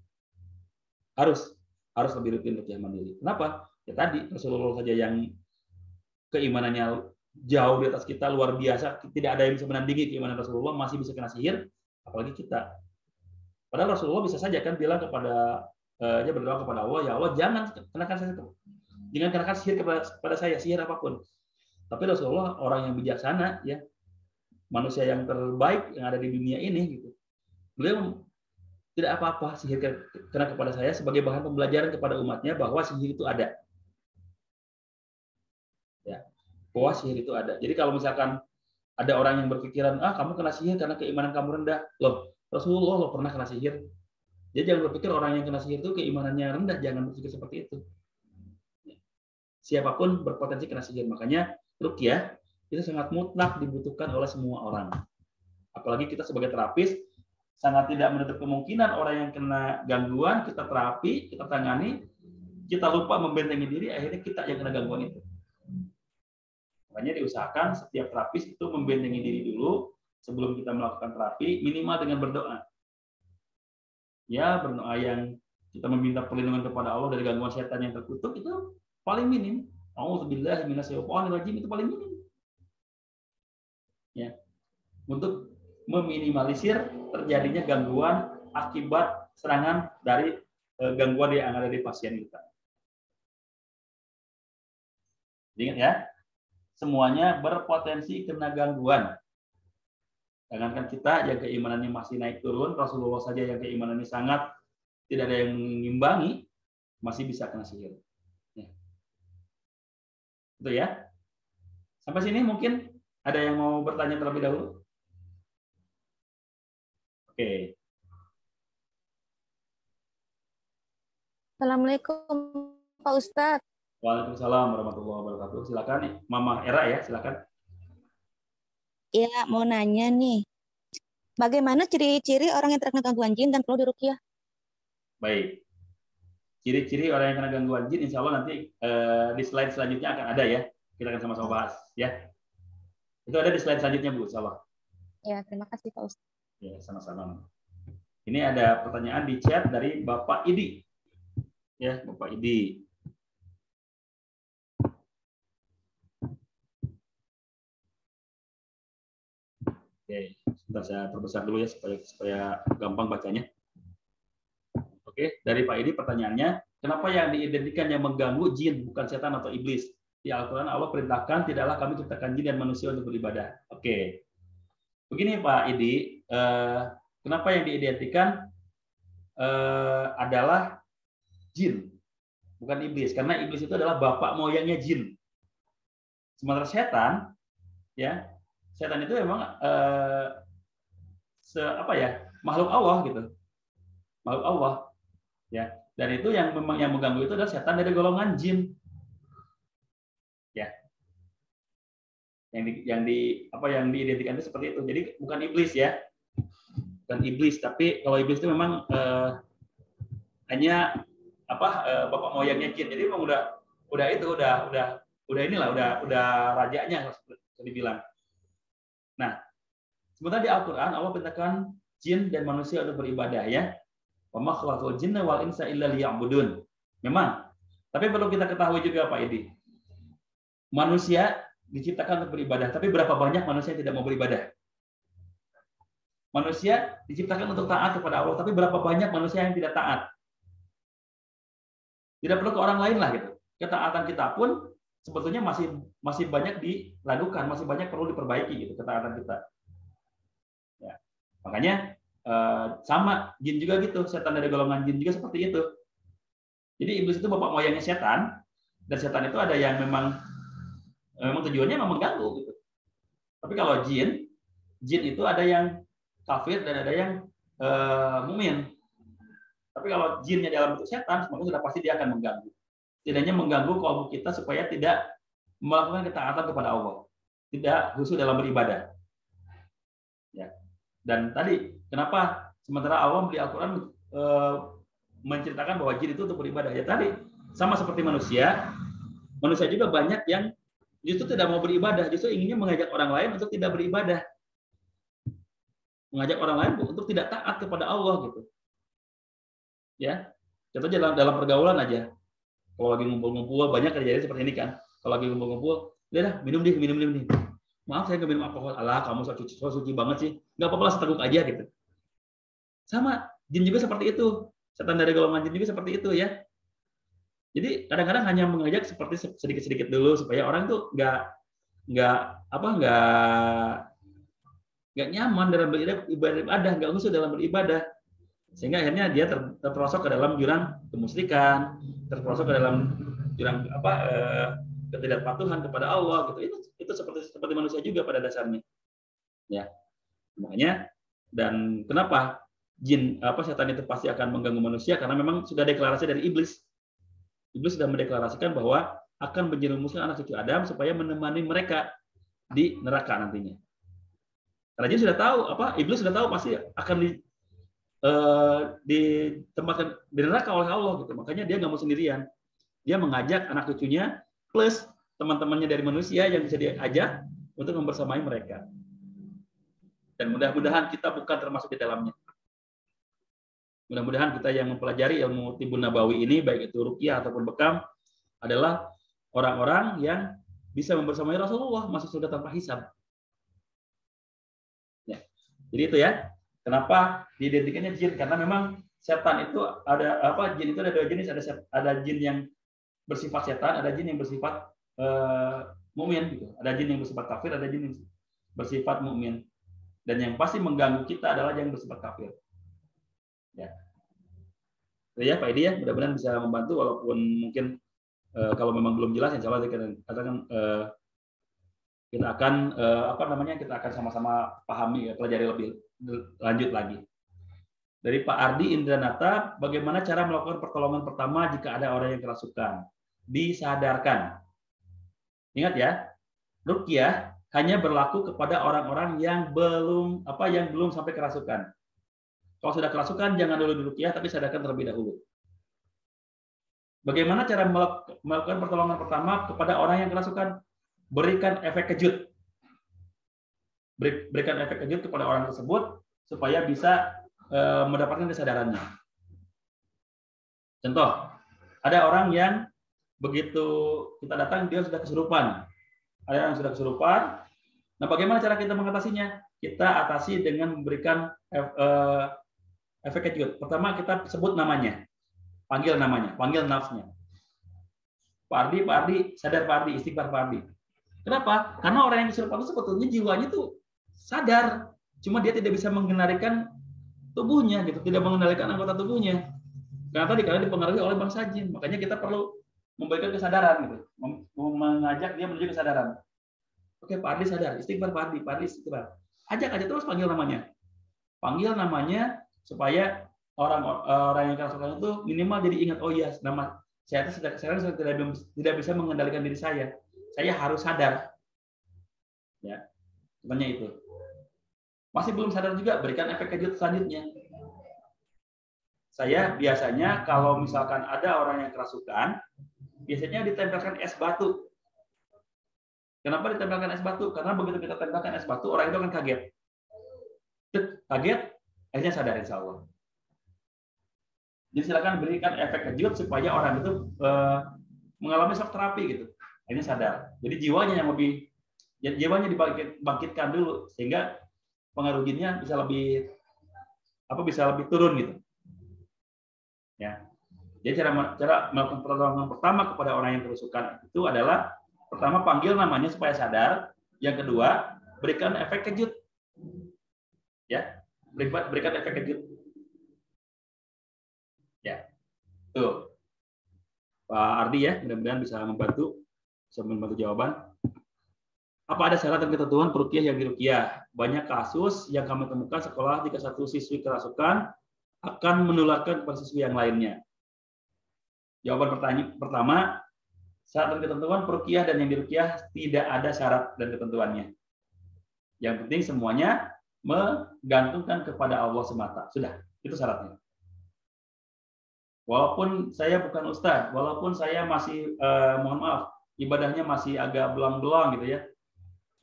Harus lebih rutin ruqyah mandiri. Kenapa? Ya tadi Rasulullah saja yang keimanannya jauh di atas kita, luar biasa, tidak ada yang bisa menandingi keimanan Rasulullah, masih bisa kena sihir, apalagi kita. Padahal Rasulullah bisa saja kan bilang kepada dia berdoa kepada Allah, ya Allah jangan kenakan sihir kepada saya, sihir apapun. Tapi Rasulullah orang yang bijaksana ya, manusia yang terbaik yang ada di dunia ini gitu. Beliau tidak apa-apa sihir kena kepada saya sebagai bahan pembelajaran kepada umatnya bahwa sihir itu ada. Ya, bahwa sihir itu ada. Jadi kalau misalkan ada orang yang berpikiran, kamu kena sihir karena keimanan kamu rendah. Loh, Rasulullah pernah kena sihir. Jadi jangan berpikir orang yang kena sihir itu keimanannya rendah, jangan berpikir seperti itu. Siapapun berpotensi kena sihir. Makanya ruqyah itu sangat mutlak dibutuhkan oleh semua orang. Apalagi kita sebagai terapis sangat tidak menutup kemungkinan orang yang kena gangguan kita terapi, kita tangani, kita lupa membentengi diri, akhirnya kita yang kena gangguan itu. Makanya diusahakan setiap terapis itu membentengi diri dulu sebelum kita melakukan terapi, minimal dengan berdoa. Ya, berdoa yang kita meminta perlindungan kepada Allah dari gangguan setan yang terkutuk itu paling minim. A'udzubillahi minasyaitonirrajim itu paling minim. Ya. Untuk meminimalisir terjadinya gangguan akibat serangan dari gangguan yang ada di pasien kita. Ingat ya, semuanya berpotensi kena gangguan. Jangankan kita yang keimanannya masih naik turun, Rasulullah saja yang keimanannya sangat tidak ada yang mengimbangi, masih bisa kena sihir. Ya. Itu ya. Sampai sini mungkin ada yang mau bertanya terlebih dahulu? Oke. Assalamualaikum Pak Ustadz. Waalaikumsalam warahmatullahi wabarakatuh. Silakan, Mama Era ya, silakan. Ya, mau nanya nih. Bagaimana ciri-ciri orang yang terkena gangguan jin dan perlu diruqyah? Baik. Ciri-ciri orang yang kena gangguan jin, insya Allah nanti di slide selanjutnya akan ada ya. Kita akan sama-sama bahas ya. Itu ada di slide selanjutnya, Bu. Insyaallah. Ya, terima kasih Pak Ustaz. Ya, sama-sama. Ini ada pertanyaan di chat dari Bapak Idi. Ya, Bapak Idi. Oke, sebentar saya perbesar dulu ya supaya gampang bacanya. Oke, dari Pak Idi pertanyaannya, kenapa yang diidentikan yang mengganggu jin bukan setan atau iblis? Di Al-Quran Allah perintahkan tidaklah kami ciptakan jin dan manusia untuk beribadah. Oke, begini Pak Idi, kenapa yang diidentikan adalah jin, bukan iblis? Karena iblis itu adalah bapak moyangnya jin. Sementara setan, ya, setan itu memang makhluk Allah gitu, makhluk Allah, ya. Dan itu yang memang yang mengganggu itu adalah setan dari golongan jin, ya. Yang diidentikan itu seperti itu. Jadi bukan iblis ya, bukan iblis. Tapi kalau iblis itu memang hanya bapak moyangnya jin. Jadi memang udah rajanya bisa dibilang. Nah, sementara di Al-Quran Allah perintahkan jin dan manusia untuk beribadah ya. Wa ma khalaqul jinna wal insa illa liya'budun. Memang, tapi perlu kita ketahui juga Pak Edi. Manusia diciptakan untuk beribadah, tapi berapa banyak manusia yang tidak mau beribadah? Manusia diciptakan untuk taat kepada Allah, tapi berapa banyak manusia yang tidak taat? Tidak perlu ke orang lain lah gitu. Ketaatan kita pun sebetulnya masih banyak diragukan, masih banyak perlu diperbaiki gitu ketaatan kita. Ya. Makanya sama jin juga gitu, setan dari golongan jin juga seperti itu. Jadi iblis itu bapak moyangnya setan, dan setan itu ada yang memang tujuannya memang mengganggu gitu. Tapi kalau jin itu ada yang kafir dan ada yang mukmin. Tapi kalau jinnya dalam bentuk setan, maka sudah pasti dia akan mengganggu. Tidaknya mengganggu kaum kita supaya tidak melakukan ketaatan kepada Allah, tidak khusyuk dalam beribadah. Ya. Dan tadi kenapa sementara Allah di Al-Quran menceritakan bahwa jin itu untuk beribadah? Ya tadi sama seperti manusia juga banyak yang justru tidak mau beribadah, justru inginnya mengajak orang lain untuk tidak beribadah, mengajak orang lain untuk tidak taat kepada Allah gitu. Ya, contohnya dalam pergaulan aja. Kalau lagi ngumpul-ngumpul banyak kejadian seperti ini kan. Kalau lagi ngumpul-ngumpul, udah minum nih. Maaf saya nggak minum alkohol. Alah kamu so suci banget sih. Nggak apa-apa lah seteguk aja gitu. Sama jin juga seperti itu. Setan dari golongan jin juga seperti itu ya. Jadi kadang-kadang hanya mengajak seperti sedikit-sedikit dulu supaya orang tuh nggak nyaman dalam beribadah, nggak khusyuk dalam beribadah. Sehingga akhirnya dia terperosok ke dalam jurang kemusyrikan, terperosok ke dalam jurang ketidakpatuhan kepada Allah gitu. Itu seperti manusia juga pada dasarnya. Ya. Makanya dan kenapa setan itu pasti akan mengganggu manusia karena memang sudah deklarasi dari iblis. Iblis sudah mendeklarasikan bahwa akan menjerumuskan anak cucu Adam supaya menemani mereka di neraka nantinya. Karena dia sudah tahu iblis sudah tahu pasti akan ditempatkan di neraka oleh Allah gitu. Makanya dia nggak mau sendirian. Dia mengajak anak cucunya plus teman-temannya dari manusia yang bisa diajak untuk membersamai mereka. Dan mudah-mudahan kita bukan termasuk di dalamnya. Mudah-mudahan kita yang mempelajari ilmu Tibbun Nabawi ini baik itu ruqyah ataupun bekam adalah orang-orang yang bisa membersamai Rasulullah masuk surga tanpa hisab. Ya. Jadi itu ya. Kenapa diidentikannya jin? Karena memang setan itu jin itu ada dua jenis, ada jin yang bersifat setan, ada jin yang bersifat mukmin gitu. Ada jin yang bersifat kafir, ada jin yang bersifat mukmin. Dan yang pasti mengganggu kita adalah yang bersifat kafir. Ya. Ya Pak Edi ya, mudah-mudahan bisa membantu walaupun mungkin kalau memang belum jelas insya Allah kita akan sama-sama pahami ya, pelajari lebih lanjut lagi. Dari Pak Ardi Indranata, bagaimana cara melakukan pertolongan pertama jika ada orang yang kerasukan? Disadarkan. Ingat ya, ruqyah hanya berlaku kepada orang-orang yang belum sampai kerasukan. Kalau sudah kerasukan jangan dulu diruqyah, tapi sadarkan terlebih dahulu. Bagaimana cara melakukan pertolongan pertama kepada orang yang kerasukan? Berikan efek kejut. berikan efek kejut kepada orang tersebut supaya bisa mendapatkan kesadarannya. Contoh, ada orang yang begitu kita datang dia sudah kesurupan. Ada yang sudah kesurupan. Nah, bagaimana cara kita mengatasinya? Kita atasi dengan memberikan efek kejut. Pertama kita sebut namanya, panggil namanya, panggil nafsnya. Pak Ardi, sadar Pak Ardi, istighfar Pak Ardi. Kenapa? Karena orang yang kesurupan itu sebetulnya jiwanya tuh sadar, cuma dia tidak bisa mengendalikan tubuhnya, gitu, tidak mengendalikan anggota tubuhnya. Karena dipengaruhi oleh bangsa jin. Makanya kita perlu memberikan kesadaran, gitu, mengajak dia menuju kesadaran. Oke, Pak Ardi sadar, istighfar Pak Ardi istighfar. Ajak aja terus panggil namanya. Panggil namanya supaya orang yang kerasukan itu minimal jadi ingat, oh iya, nama saya itu sekarang tidak bisa mengendalikan diri saya. Saya harus sadar. Ya, sebenarnya itu. Masih belum sadar juga, berikan efek kejut selanjutnya. Saya biasanya kalau misalkan ada orang yang kerasukan, biasanya ditempelkan es batu. Kenapa ditempelkan es batu? Karena begitu kita tempelkan es batu, orang itu akan kaget. Kaget, akhirnya sadar insya Allah. Jadi silakan berikan efek kejut supaya orang itu mengalami shock terapi gitu. Akhirnya sadar. Jadi jiwanya yang lebih, jiwanya dibangkitkan dulu sehingga pengaruh jinnya bisa lebih turun gitu. Ya. Jadi cara melakukan pertolongan pertama kepada orang yang kerasukan itu adalah pertama panggil namanya supaya sadar, yang kedua berikan efek kejut. Ya, berikan efek kejut. Ya. Tuh. Pak Ardi ya, mudah-mudahan bisa membantu jawaban. Apa ada syarat dan ketentuan peruqyah yang diruqyah? Banyak kasus yang kami temukan sekolah jika satu siswi kerasukan akan menularkan kepada siswi yang lainnya. Jawaban pertama, syarat dan ketentuan peruqyah dan yang diruqyah tidak ada syarat dan ketentuannya. Yang penting semuanya menggantungkan kepada Allah semata. Sudah, itu syaratnya. Walaupun saya bukan ustadz, walaupun saya masih mohon maaf, ibadahnya masih agak belang-belang gitu ya.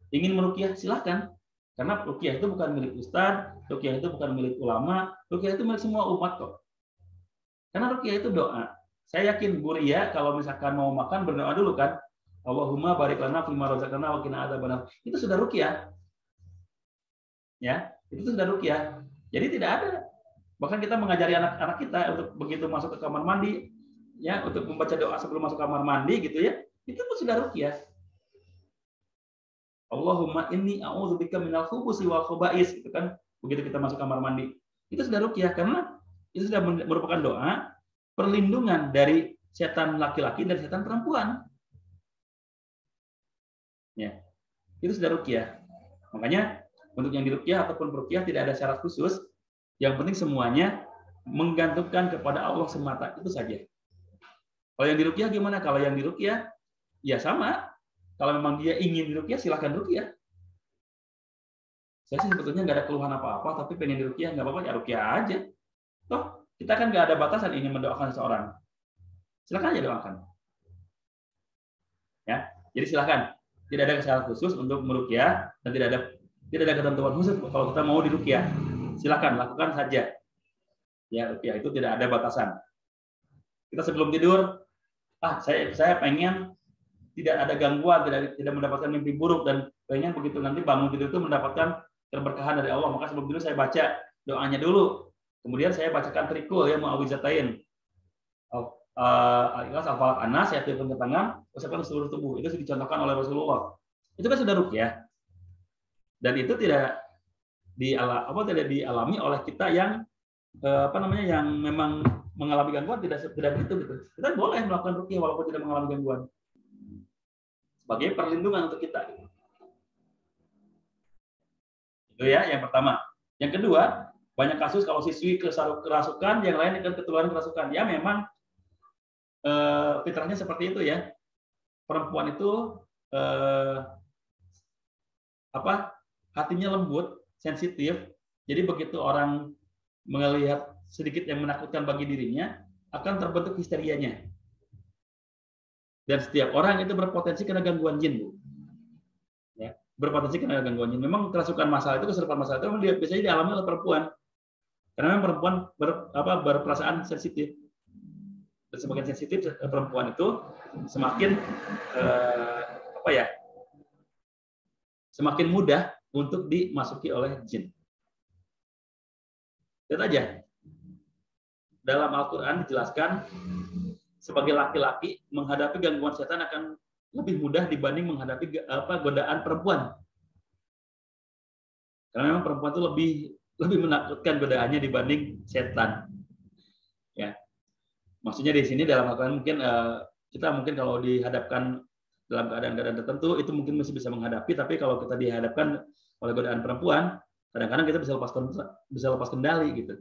Ingin meruqyah silahkan. Karena ruqyah itu bukan milik ustadz, ruqyah itu bukan milik ulama, ruqyah itu milik semua umat kok. Karena ruqyah itu doa. Saya yakin Bu Ria kalau misalkan mau makan berdoa dulu kan. Allahumma barik lana fima razaqtana wa qina adzabannar. Itu sudah ruqyah. Ya, itu sudah ruqyah. Jadi tidak ada. Bahkan kita mengajari anak-anak kita untuk begitu masuk ke kamar mandi, ya, untuk membaca doa sebelum masuk kamar mandi gitu ya. Itu pun sudah ruqyah. Allahumma inni a'udzubika minal khubuthi wal khaba'is, itu kan begitu kita masuk kamar mandi. Itu sudah ruqyah karena itu sudah merupakan doa perlindungan dari setan laki-laki dan setan perempuan. Ya. Itu sudah ruqyah. Makanya untuk yang diruqyah ataupun peruqyah tidak ada syarat khusus. Yang penting semuanya menggantungkan kepada Allah semata, itu saja. Kalau yang diruqyah gimana? Kalau yang diruqyah ya sama. Kalau memang dia ingin diruqyah, silahkan ruqyah. Saya sih sebetulnya nggak ada keluhan apa-apa, tapi pengen diruqyah nggak apa-apa, ya ruqyah aja. Toh kita kan nggak ada batasan ingin mendoakan seseorang. Silahkan aja doakan. Ya, jadi silahkan. Tidak ada syarat khusus untuk meruqyah dan tidak ada ketentuan khusus kalau kita mau diruqyah. Silahkan lakukan saja. Ya, ruqyah itu tidak ada batasan. Kita sebelum tidur, saya pengen tidak ada gangguan, tidak mendapatkan mimpi buruk, dan pengen begitu nanti bangun tidur itu mendapatkan keberkahan dari Allah. Maka sebelum tidur saya baca doanya dulu. Kemudian saya bacakan trikul ya, mu'awizatain. Al-Ikhlas, Al-Falaq, An-Nas, saya tiupkan ke tangan, ucapkan seluruh tubuh. Itu dicontohkan oleh Rasulullah. Itu kan sudah ruqyah. Dan itu tidak dialami oleh kita yang yang memang mengalami gangguan, tidak begitu gitu. Kita boleh melakukan ruqyah walaupun tidak mengalami gangguan. Sebagai perlindungan untuk kita. Itu ya yang pertama. Yang kedua, banyak kasus kalau siswi kerasukan, yang lain dengan ketularan kerasukan. Ya memang fitrahnya seperti itu ya. Perempuan itu hatinya lembut, sensitif. Jadi begitu orang melihat sedikit yang menakutkan bagi dirinya, akan terbentuk histerianya. Dan setiap orang itu berpotensi kena gangguan jin, Bu. Ya. berpotensi kena gangguan jin. Memang kerasukan masal itu, kesurupan masal itu memang biasanya dialami oleh perempuan. Karena memang perempuan berperasaan sensitif. Dan semakin sensitif perempuan itu, semakin semakin mudah untuk dimasuki oleh jin. Lihat aja. Dalam Al-Quran dijelaskan, sebagai laki-laki menghadapi gangguan setan akan lebih mudah dibanding menghadapi godaan perempuan. Karena memang perempuan itu lebih menakutkan godaannya dibanding setan. Ya, maksudnya di sini dalam Al-Quran mungkin kita kalau dihadapkan dalam keadaan-keadaan tertentu itu mungkin masih bisa menghadapi, tapi kalau kita dihadapkan oleh godaan perempuan, kadang-kadang kita bisa lepas kendali gitu.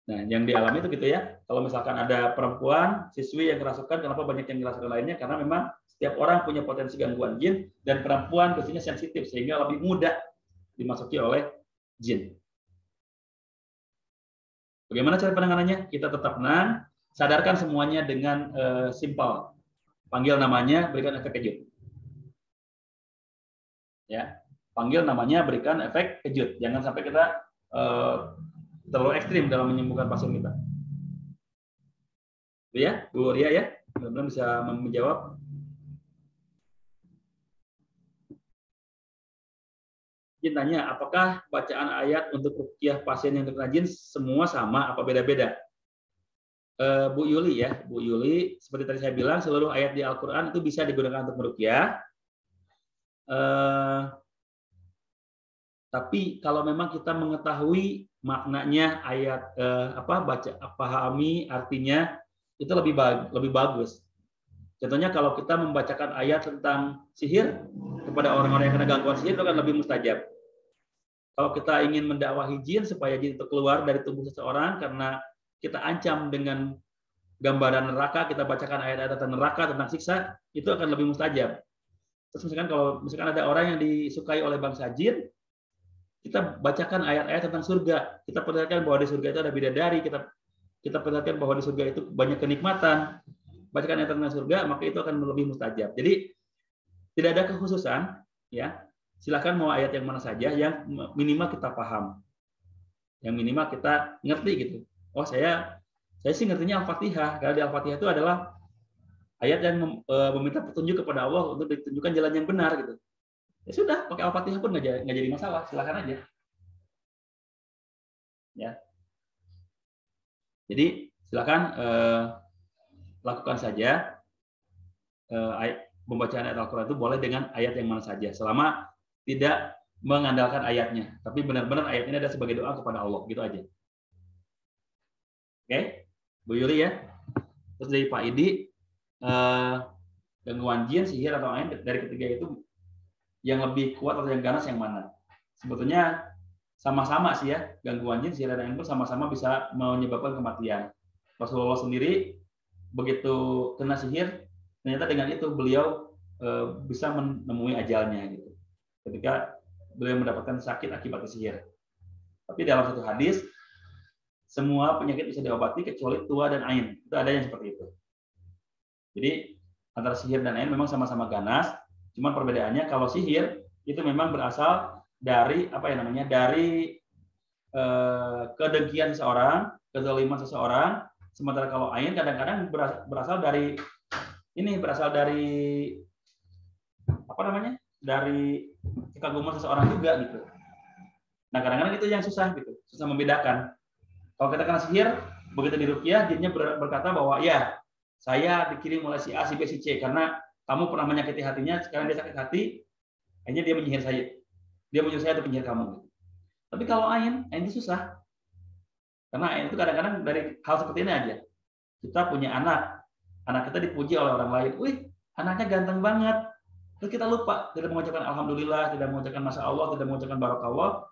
Nah, yang dialami itu gitu ya. Kalau misalkan ada perempuan, siswi yang kerasukan, kenapa banyak yang kerasukan lainnya? Karena memang setiap orang punya potensi gangguan jin, dan perempuan biasanya sensitif, sehingga lebih mudah dimasuki oleh jin. Bagaimana cara penanganannya? Kita tetap tenang, sadarkan semuanya dengan simpel. Panggil namanya, berikan efek kejut. Ya, panggil namanya, berikan efek kejut. Jangan sampai kita terlalu ekstrim dalam menyembuhkan pasien kita. Itu ya, Bu Ria ya, mudah-mudahan bisa menjawab. Izin tanya, apakah bacaan ayat untuk ruqyah pasien yang terkena jin semua sama, apa beda-beda? Bu Yuli ya, Bu Yuli, seperti tadi saya bilang, seluruh ayat di Al-Quran itu bisa digunakan untuk meruqyah. Tapi kalau memang kita mengetahui maknanya ayat pahami artinya, itu lebih bagus. Contohnya kalau kita membacakan ayat tentang sihir kepada orang-orang yang kena gangguan sihir, itu akan lebih mustajab. Kalau kita ingin mendakwahi jin supaya jin itu keluar dari tubuh seseorang karena kita ancam dengan gambaran neraka, kita bacakan ayat-ayat tentang neraka, tentang siksa, itu akan lebih mustajab. Terus misalkan ada orang yang disukai oleh bangsa jin, kita bacakan ayat-ayat tentang surga. Kita perlihatkan bahwa di surga itu ada bidadari. Kita perlihatkan bahwa di surga itu banyak kenikmatan. Bacakan ayat tentang surga, maka itu akan lebih mustajab. Jadi tidak ada kekhususan, ya. Silakan mau ayat yang mana saja, yang minimal kita paham, yang minimal kita ngerti gitu. Oh saya sih ngertinya Al-Fatihah. Karena di Al-Fatihah itu adalah ayat yang meminta petunjuk kepada Allah untuk ditunjukkan jalan yang benar gitu. Ya sudah, pakai Al-Fatihah pun nggak jadi masalah, silakan aja. Ya. Jadi silakan lakukan saja pembacaan ayat Al-Quran itu boleh dengan ayat yang mana saja, selama tidak mengandalkan ayatnya, tapi benar-benar ayat ini ada sebagai doa kepada Allah, gitu aja. Oke, Bu Yuli ya. Terus dari Pak Idi, gangguan jin, sihir atau ain, dari ketiga itu yang lebih kuat atau yang ganas yang mana? Sebetulnya sama-sama sih ya, gangguan jin, sihir dan ain pun sama-sama bisa menyebabkan kematian. Rasulullah sendiri begitu kena sihir, ternyata dengan itu beliau bisa menemui ajalnya gitu. Ketika beliau mendapatkan sakit akibat sihir. Tapi dalam satu hadis, semua penyakit bisa diobati kecuali tua dan ain. Itu ada yang seperti itu. Jadi antara sihir dan ain memang sama-sama ganas, cuman perbedaannya kalau sihir itu memang berasal dari dari kedengkian seseorang, kezaliman seseorang. Sementara kalau ain kadang-kadang berasal dari dari kekaguman seseorang juga gitu. Nah kadang-kadang itu yang susah membedakan. Kalau kita kena sihir, begitu diruqyah, jinnya berkata bahwa ya saya dikirim oleh si A, si B, si C karena kamu pernah menyakiti hatinya, sekarang dia sakit hati, akhirnya dia menyihir saya. Dia menyuruh saya untuk menyihir kamu. Tapi kalau ain itu susah. Karena ain itu kadang-kadang dari hal seperti ini aja. Kita punya anak kita dipuji oleh orang lain. Wih, anaknya ganteng banget. Terus kita lupa, tidak mengucapkan alhamdulillah, tidak mengucapkan masya Allah, tidak mengucapkan barakallah.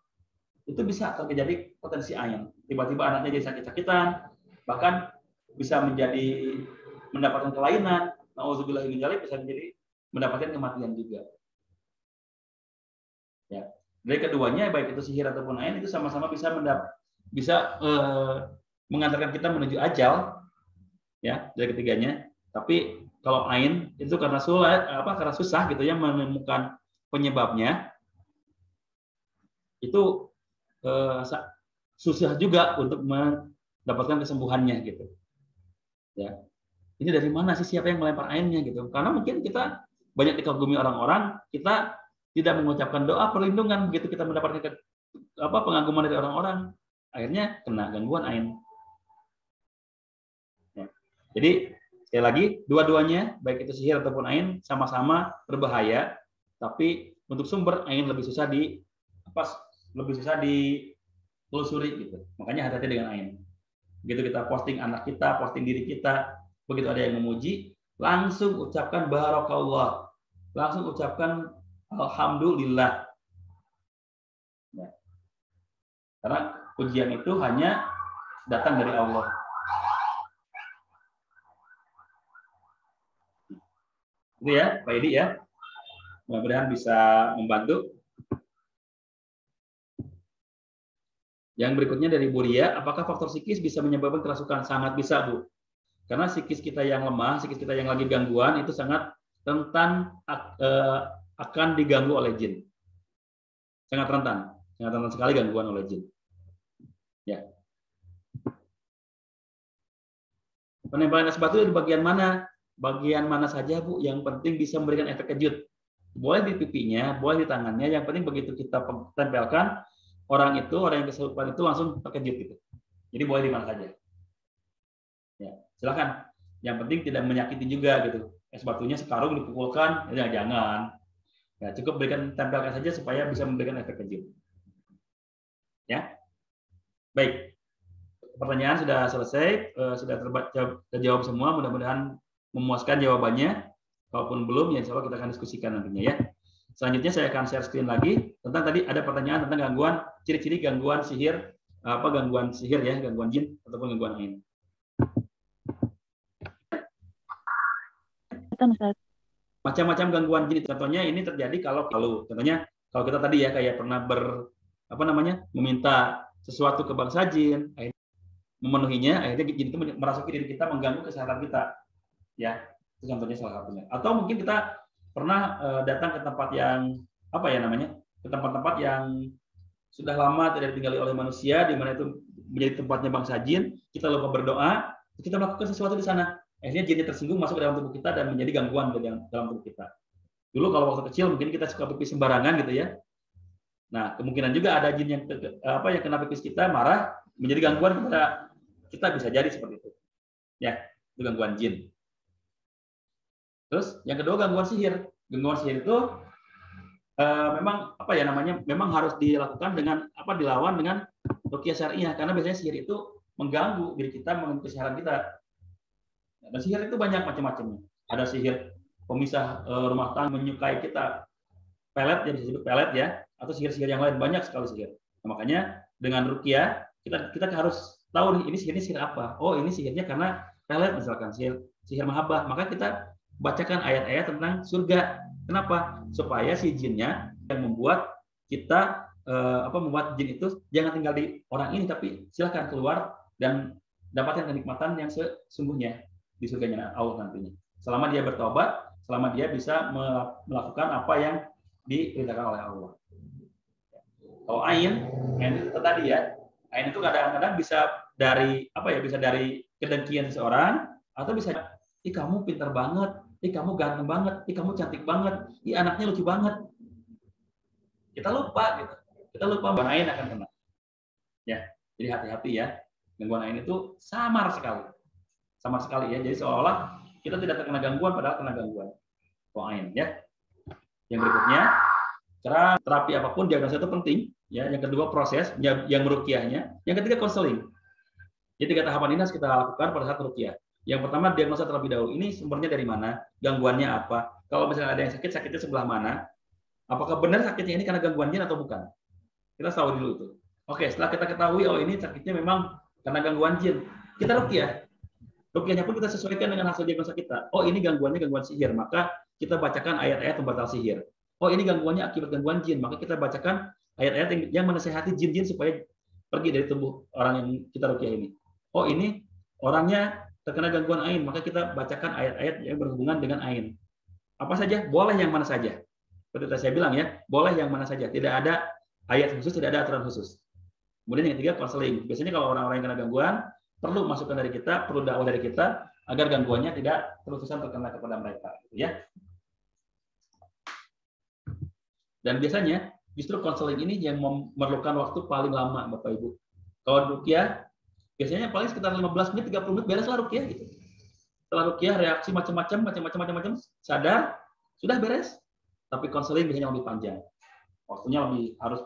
Itu bisa terjadi potensi ain. Tiba-tiba anaknya jadi sakit-sakitan, bahkan bisa mendapatkan kelainan. Nauzubillah min dzalik, bisa menjadi mendapatkan kematian juga. Ya. Dari keduanya, baik itu sihir ataupun ain, itu sama-sama bisa mengantarkan kita menuju ajal, ya, dari ketiganya. Tapi kalau ain itu karena karena susah gitu ya menemukan penyebabnya, itu susah juga untuk mendapatkan kesembuhannya gitu. Ya. Ini dari mana sih, siapa yang melempar ainnya gitu? Karena mungkin kita banyak dikagumi orang-orang, kita tidak mengucapkan doa perlindungan begitu kita mendapatkan pengaguman dari orang-orang, akhirnya kena gangguan ain. Ya. Jadi sekali lagi, dua-duanya baik itu sihir ataupun ain sama-sama berbahaya, tapi untuk sumber ain lebih susah ditelusuri gitu. Makanya hati-hati dengan ain. Begitu kita posting anak kita, posting diri kita, begitu ada yang memuji, langsung ucapkan barakallah, langsung ucapkan alhamdulillah. Ya. Karena pujian itu hanya datang dari Allah. Itu ya, Pak Edi ya. Mudah-mudahan bisa membantu. Yang berikutnya dari Bu Ria, apakah faktor psikis bisa menyebabkan kerasukan? Sangat bisa, Bu. Karena psikis kita yang lemah, psikis kita yang lagi gangguan, itu sangat rentan akan diganggu oleh jin. Sangat rentan sekali gangguan oleh jin. Ya. Penempelan es batu di bagian mana? Bagian mana saja, Bu, yang penting bisa memberikan efek kejut. Boleh di pipinya, boleh di tangannya, yang penting begitu kita tempelkan, orang yang kesurupan itu langsung terkejut gitu. Jadi boleh di mana saja. Ya, silakan. Yang penting tidak menyakiti juga gitu. Es batunya sekarung dipukulkan, ya jangan. Ya, cukup berikan tempelkan saja supaya bisa memberikan efek kejut. Ya. Baik. Pertanyaan sudah selesai, sudah terjawab semua, mudah-mudahan memuaskan jawabannya. Kalaupun belum, ya insya Allah kita akan diskusikan nantinya ya. Selanjutnya saya akan share screen lagi tentang tadi ada pertanyaan tentang gangguan, ciri-ciri gangguan sihir, gangguan sihir ya, gangguan jin ataupun gangguan ain. Macam-macam gangguan jin, contohnya ini terjadi kalau contohnya kalau kita tadi ya kayak pernah meminta sesuatu ke bangsa jin, memenuhinya, akhirnya jin itu merasuki diri kita, mengganggu kesehatan kita. Ya, itu contohnya salah satunya. Atau mungkin kita pernah datang ke tempat yang ke tempat-tempat yang sudah lama tidak ditinggali oleh manusia, di mana itu menjadi tempatnya bangsa jin, kita lupa berdoa, kita melakukan sesuatu di sana, akhirnya jinnya tersinggung masuk ke dalam tubuh kita dan menjadi gangguan dalam tubuh kita. Dulu kalau waktu kecil mungkin kita suka pipis sembarangan gitu ya. Nah, kemungkinan juga ada jin yang kena pipis kita, marah, menjadi gangguan kepada kita, bisa jadi seperti itu. Ya, itu gangguan jin. Terus yang kedua gangguan sihir. Gangguan sihir itu memang harus dilakukan dengan dilawan dengan ruqyah syariah, karena biasanya sihir itu mengganggu diri kita, mengganggu kesehatan kita. Dan sihir itu banyak macam-macamnya. Ada sihir pemisah rumah tangga, menyukai kita, pelet ya, disebut pelet ya, atau sihir-sihir yang lain, banyak sekali sihir. Nah, makanya dengan ruqyah kita harus tahu nih, ini sihir apa. Oh, ini sihirnya karena pelet misalkan, sihir mahabbah. Maka kita bacakan ayat-ayat tentang surga. Kenapa? Supaya si jinnya yang membuat kita membuat jin itu jangan tinggal di orang ini, tapi silahkan keluar dan dapatkan kenikmatan yang sesungguhnya di surganya Allah nantinya. Selama dia bertobat, selama dia bisa melakukan apa yang diperintahkan oleh Allah. Kalau ain itu tadi ya, ain itu kadang-kadang bisa dari bisa dari kedengkian seseorang, atau bisa kamu pintar banget, kamu ganteng banget, kamu cantik banget, anaknya lucu banget. Kita lupa gangguan ain akan kena. Ya, jadi hati-hati ya. Gangguan ain itu samar sekali ya. Jadi seolah-olah kita tidak terkena gangguan, padahal kena gangguan. Kalau ain ya. Yang berikutnya, cara terapi apapun diagnosa itu penting. Ya, yang kedua proses yang meruqyahnya, yang ketiga konseling. Jadi 3 tahapan ini harus kita lakukan pada saat ruqyah. Yang pertama diagnosa terlebih dahulu. Ini sumbernya dari mana? Gangguannya apa? Kalau misalnya ada yang sakit, sakitnya sebelah mana? Apakah benar sakitnya ini karena gangguan jin atau bukan? Kita tahu dulu itu. Oke, setelah kita ketahui ini sakitnya memang karena gangguan jin, kita ruqyah. Ruqyahnya pun kita sesuaikan dengan hasil diagnosa kita. Oh, ini gangguannya gangguan sihir, maka kita bacakan ayat-ayat pembatal sihir. Oh, ini gangguannya akibat gangguan jin, maka kita bacakan ayat-ayat yang menasehati jin-jin supaya pergi dari tubuh orang yang kita ruqyah ini. Oh, ini orangnya terkena gangguan ain, maka kita bacakan ayat-ayat yang berhubungan dengan ain. Apa saja? Boleh yang mana saja. Seperti tadi saya bilang ya, boleh yang mana saja. Tidak ada ayat khusus, tidak ada aturan khusus. Kemudian yang ketiga, konseling. Biasanya kalau orang-orang yang kena gangguan, perlu masukan dari kita, perlu dakwah dari kita, agar gangguannya tidak terus-terusan terkena kepada mereka. Ya. Dan biasanya, justru konseling ini yang memerlukan waktu paling lama, Bapak Ibu. Kalau ruqyah, biasanya paling sekitar 15 menit, 30 menit bereslah ruqyah gitu. Setelah ruqyah reaksi macam-macam, sadar, sudah beres. Tapi konseling biasanya lebih panjang. Waktunya harus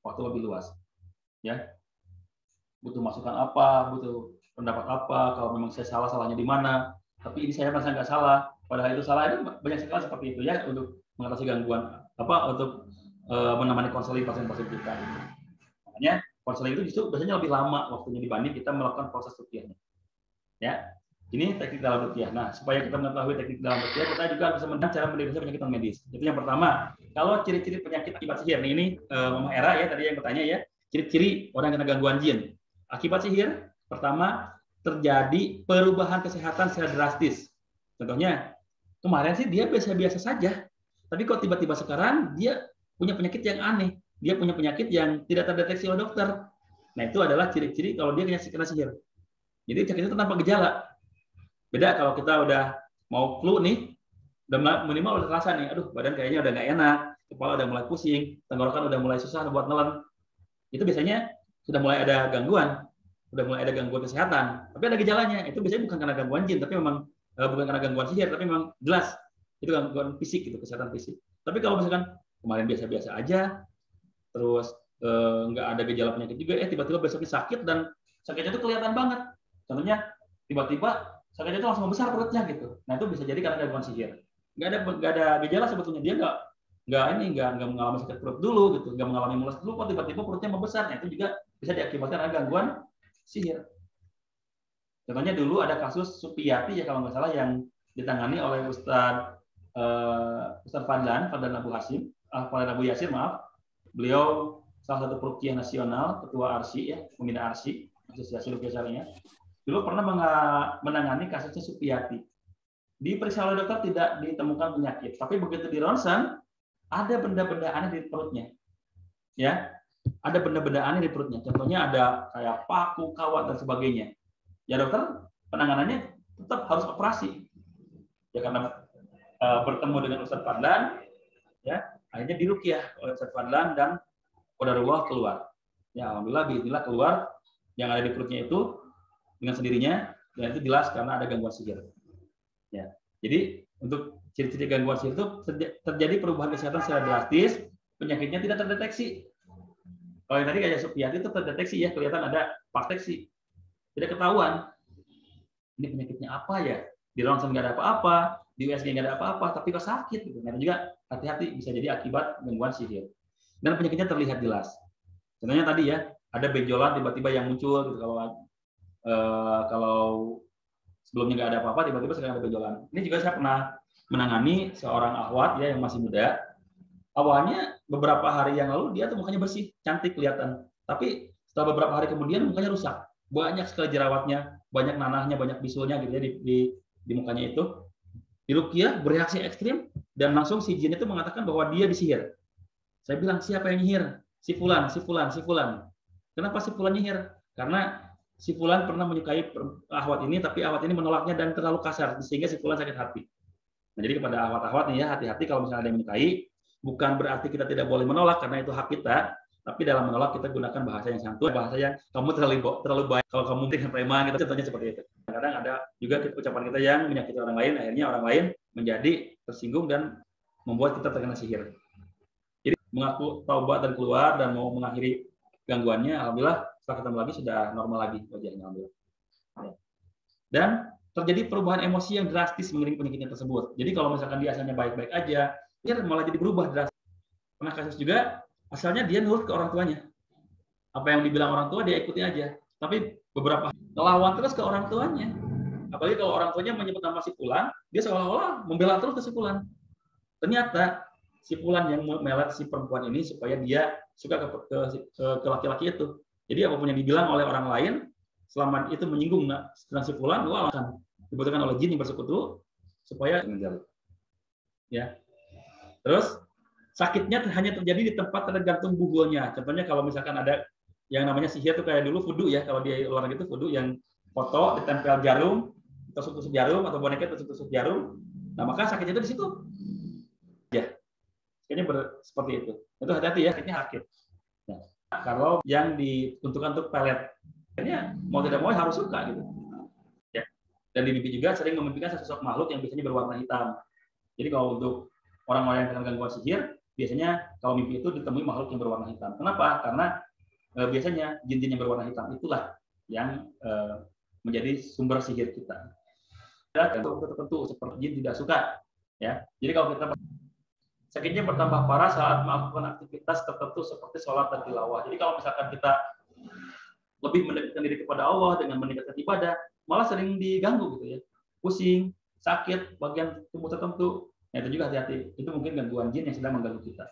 lebih luas. Ya. Butuh masukan apa, butuh pendapat apa, kalau memang saya salah, salahnya di mana. Tapi ini saya merasa nggak salah. Padahal itu salah, itu banyak sekali seperti itu ya untuk mengatasi gangguan untuk menemani konseling pasien-pasien kita. Makanya konseling itu justru biasanya lebih lama waktunya dibanding kita melakukan proses ruqyahnya. Ya, ini teknik dalam ruqyah. Nah, supaya kita mengetahui teknik dalam ruqyah, kita juga bisa mengenal cara mendiagnosa penyakit non medis. Itu yang pertama. Kalau ciri-ciri penyakit akibat sihir, ini Mama Era ya tadi yang bertanya ya, ciri-ciri orang yang kena gangguan jin. Akibat sihir, pertama terjadi perubahan kesehatan secara drastis. Contohnya, kemarin sih dia biasa-biasa saja, tapi kok tiba-tiba sekarang dia punya penyakit yang aneh. Dia punya penyakit yang tidak terdeteksi oleh dokter. Nah, itu adalah ciri-ciri kalau dia kena sihir. Jadi sakit itu tanpa gejala. Beda kalau kita udah mau flu nih, udah minimal udah terasa nih, aduh badan kayaknya udah nggak enak, kepala udah mulai pusing, tenggorokan udah mulai susah buat nelen. Itu biasanya sudah mulai ada gangguan, kesehatan. Tapi ada gejalanya. Itu biasanya bukan karena gangguan jin, tapi memang bukan karena gangguan sihir, tapi memang jelas itu gangguan fisik gitu, kesehatan fisik. Tapi kalau misalkan kemarin biasa-biasa aja, terus nggak ada gejala penyakit juga, tiba-tiba besoknya sakit dan sakitnya itu kelihatan banget. Contohnya tiba-tiba sakitnya itu langsung besar perutnya gitu. Nah itu bisa jadi karena gangguan sihir. Nggak ada gejala sebetulnya, dia nggak mengalami sakit perut dulu gitu, nggak mengalami mulas dulu, kok tiba-tiba perutnya membesar. Nah itu juga bisa diakibatkan oleh gangguan sihir. Contohnya dulu ada kasus Supiyati ya kalau nggak salah yang ditangani oleh Ustadz Fadlan Abu Yasir, maaf. Beliau salah satu peruqyah nasional, ketua ARSI ya, pembina ARSI, Asosiasi Ruqyah Syariah. Dulu pernah menangani kasusnya Supiyati. Diperiksa oleh dokter tidak ditemukan penyakit, tapi begitu di ronsen ada benda-benda aneh di perutnya. Ya, ada benda-benda aneh di perutnya. Contohnya ada kayak paku, kawat dan sebagainya. Ya dokter, penanganannya tetap harus operasi. Ya karena bertemu dengan Ustadz Fadlan, ya akhirnya diruqyah oleh Ustadz Fadlan dan qadarullah keluar. Ya alhamdulillah bismillah keluar yang ada di perutnya itu dengan sendirinya, dan itu jelas karena ada gangguan sihir. Ya. Jadi untuk ciri-ciri gangguan sihir itu terjadi perubahan kesehatan secara drastis, penyakitnya tidak terdeteksi. Kalau yang tadi kayak Supiyati itu terdeteksi ya, kelihatan ada deteksi. Tidak ketahuan. Ini penyakitnya apa ya? Di ronsen nggak ada apa-apa, di USG nggak ada apa-apa, tapi kok sakit gitu. Nah, juga hati-hati bisa jadi akibat gangguan sihir. Dan penyakitnya terlihat jelas. Contohnya tadi ya, ada benjolan tiba-tiba yang muncul gitu. Kalau sebelumnya nggak ada apa-apa, tiba-tiba sekarang ada benjolan. Ini juga saya pernah menangani seorang akhwat ya yang masih muda. Awalnya beberapa hari yang lalu dia tuh mukanya bersih, cantik kelihatan. Tapi setelah beberapa hari kemudian mukanya rusak. Banyak sekali jerawatnya, banyak nanahnya, banyak bisulnya gitu ya di mukanya itu. Diruqyah bereaksi ekstrim dan langsung si jin itu mengatakan bahwa dia disihir. Saya bilang, siapa yang nyihir? Si fulan. Kenapa si fulan nyihir? Karena si fulan pernah menyukai akhwat ini, tapi akhwat ini menolaknya dan terlalu kasar, sehingga si fulan sakit hati. Nah, jadi kepada akhwat-akhwat nih ya, hati-hati kalau misalnya ada yang menyukai, bukan berarti kita tidak boleh menolak karena itu hak kita, tapi dalam menolak kita gunakan bahasa yang santun, bahasa yang kamu terlalu baik, kalau kamu dengan preman gitu, contohnya seperti itu. Kadang ada juga ucapan kita yang menyakiti orang lain, akhirnya orang lain menjadi tersinggung dan membuat kita terkena sihir. Jadi mengaku taubat dan keluar dan mau mengakhiri gangguannya, alhamdulillah setelah ketemu lagi sudah normal lagi wajahnya, alhamdulillah. Dan terjadi perubahan emosi yang drastis mengiringi penyakitnya tersebut. Jadi kalau misalkan dia asalnya baik-baik aja, dia malah jadi berubah drastis. Pernah kasus juga, asalnya dia nurut ke orang tuanya. Apa yang dibilang orang tua dia ikuti aja. Tapi beberapa ngelawan terus ke orang tuanya. Apalagi kalau orang tuanya menyebut nama si fulan, dia seolah-olah membela terus ke si fulan. Ternyata si fulan yang memelet si perempuan ini supaya dia suka ke laki-laki itu. Jadi apapun yang dibilang oleh orang lain, selama itu menyinggung si fulan, wah akan dibutuhkan oleh jin yang bersekutu supaya menjauh. Ya. Terus sakitnya hanya terjadi di tempat tergantung buhulnya. Contohnya kalau misalkan ada yang namanya sihir itu kayak dulu vudu ya, kalau di luar negeri itu vudu yang foto ditempel jarum, tusuk-tusuk jarum atau boneka tusuk-tusuk jarum. Nah, maka sakitnya itu di situ. Ya. Kayaknya seperti itu. Itu hati-hati ya, sakitnya sakit. Nah, kalau yang diuntukkan untuk pelet, kayaknya mau tidak mau harus suka gitu. Ya. Dan di mimpi juga sering memimpikan sesosok makhluk yang biasanya berwarna hitam. Jadi kalau untuk orang-orang yang terkena gangguan sihir, biasanya kalau mimpi itu ditemui makhluk yang berwarna hitam. Kenapa? Karena biasanya jin-jin yang berwarna hitam itulah yang menjadi sumber sihir kita. Dan tertentu seperti jin tidak suka. Ya. Jadi kalau kita sakitnya bertambah parah saat melakukan aktivitas tertentu seperti sholat dan tilawah. Jadi kalau misalkan kita lebih mendekatkan diri kepada Allah dengan meningkatkan ibadah, malah sering diganggu gitu ya. Pusing, sakit, bagian tubuh tertentu. Nah, itu juga hati-hati. Itu mungkin gangguan jin yang sedang mengganggu kita.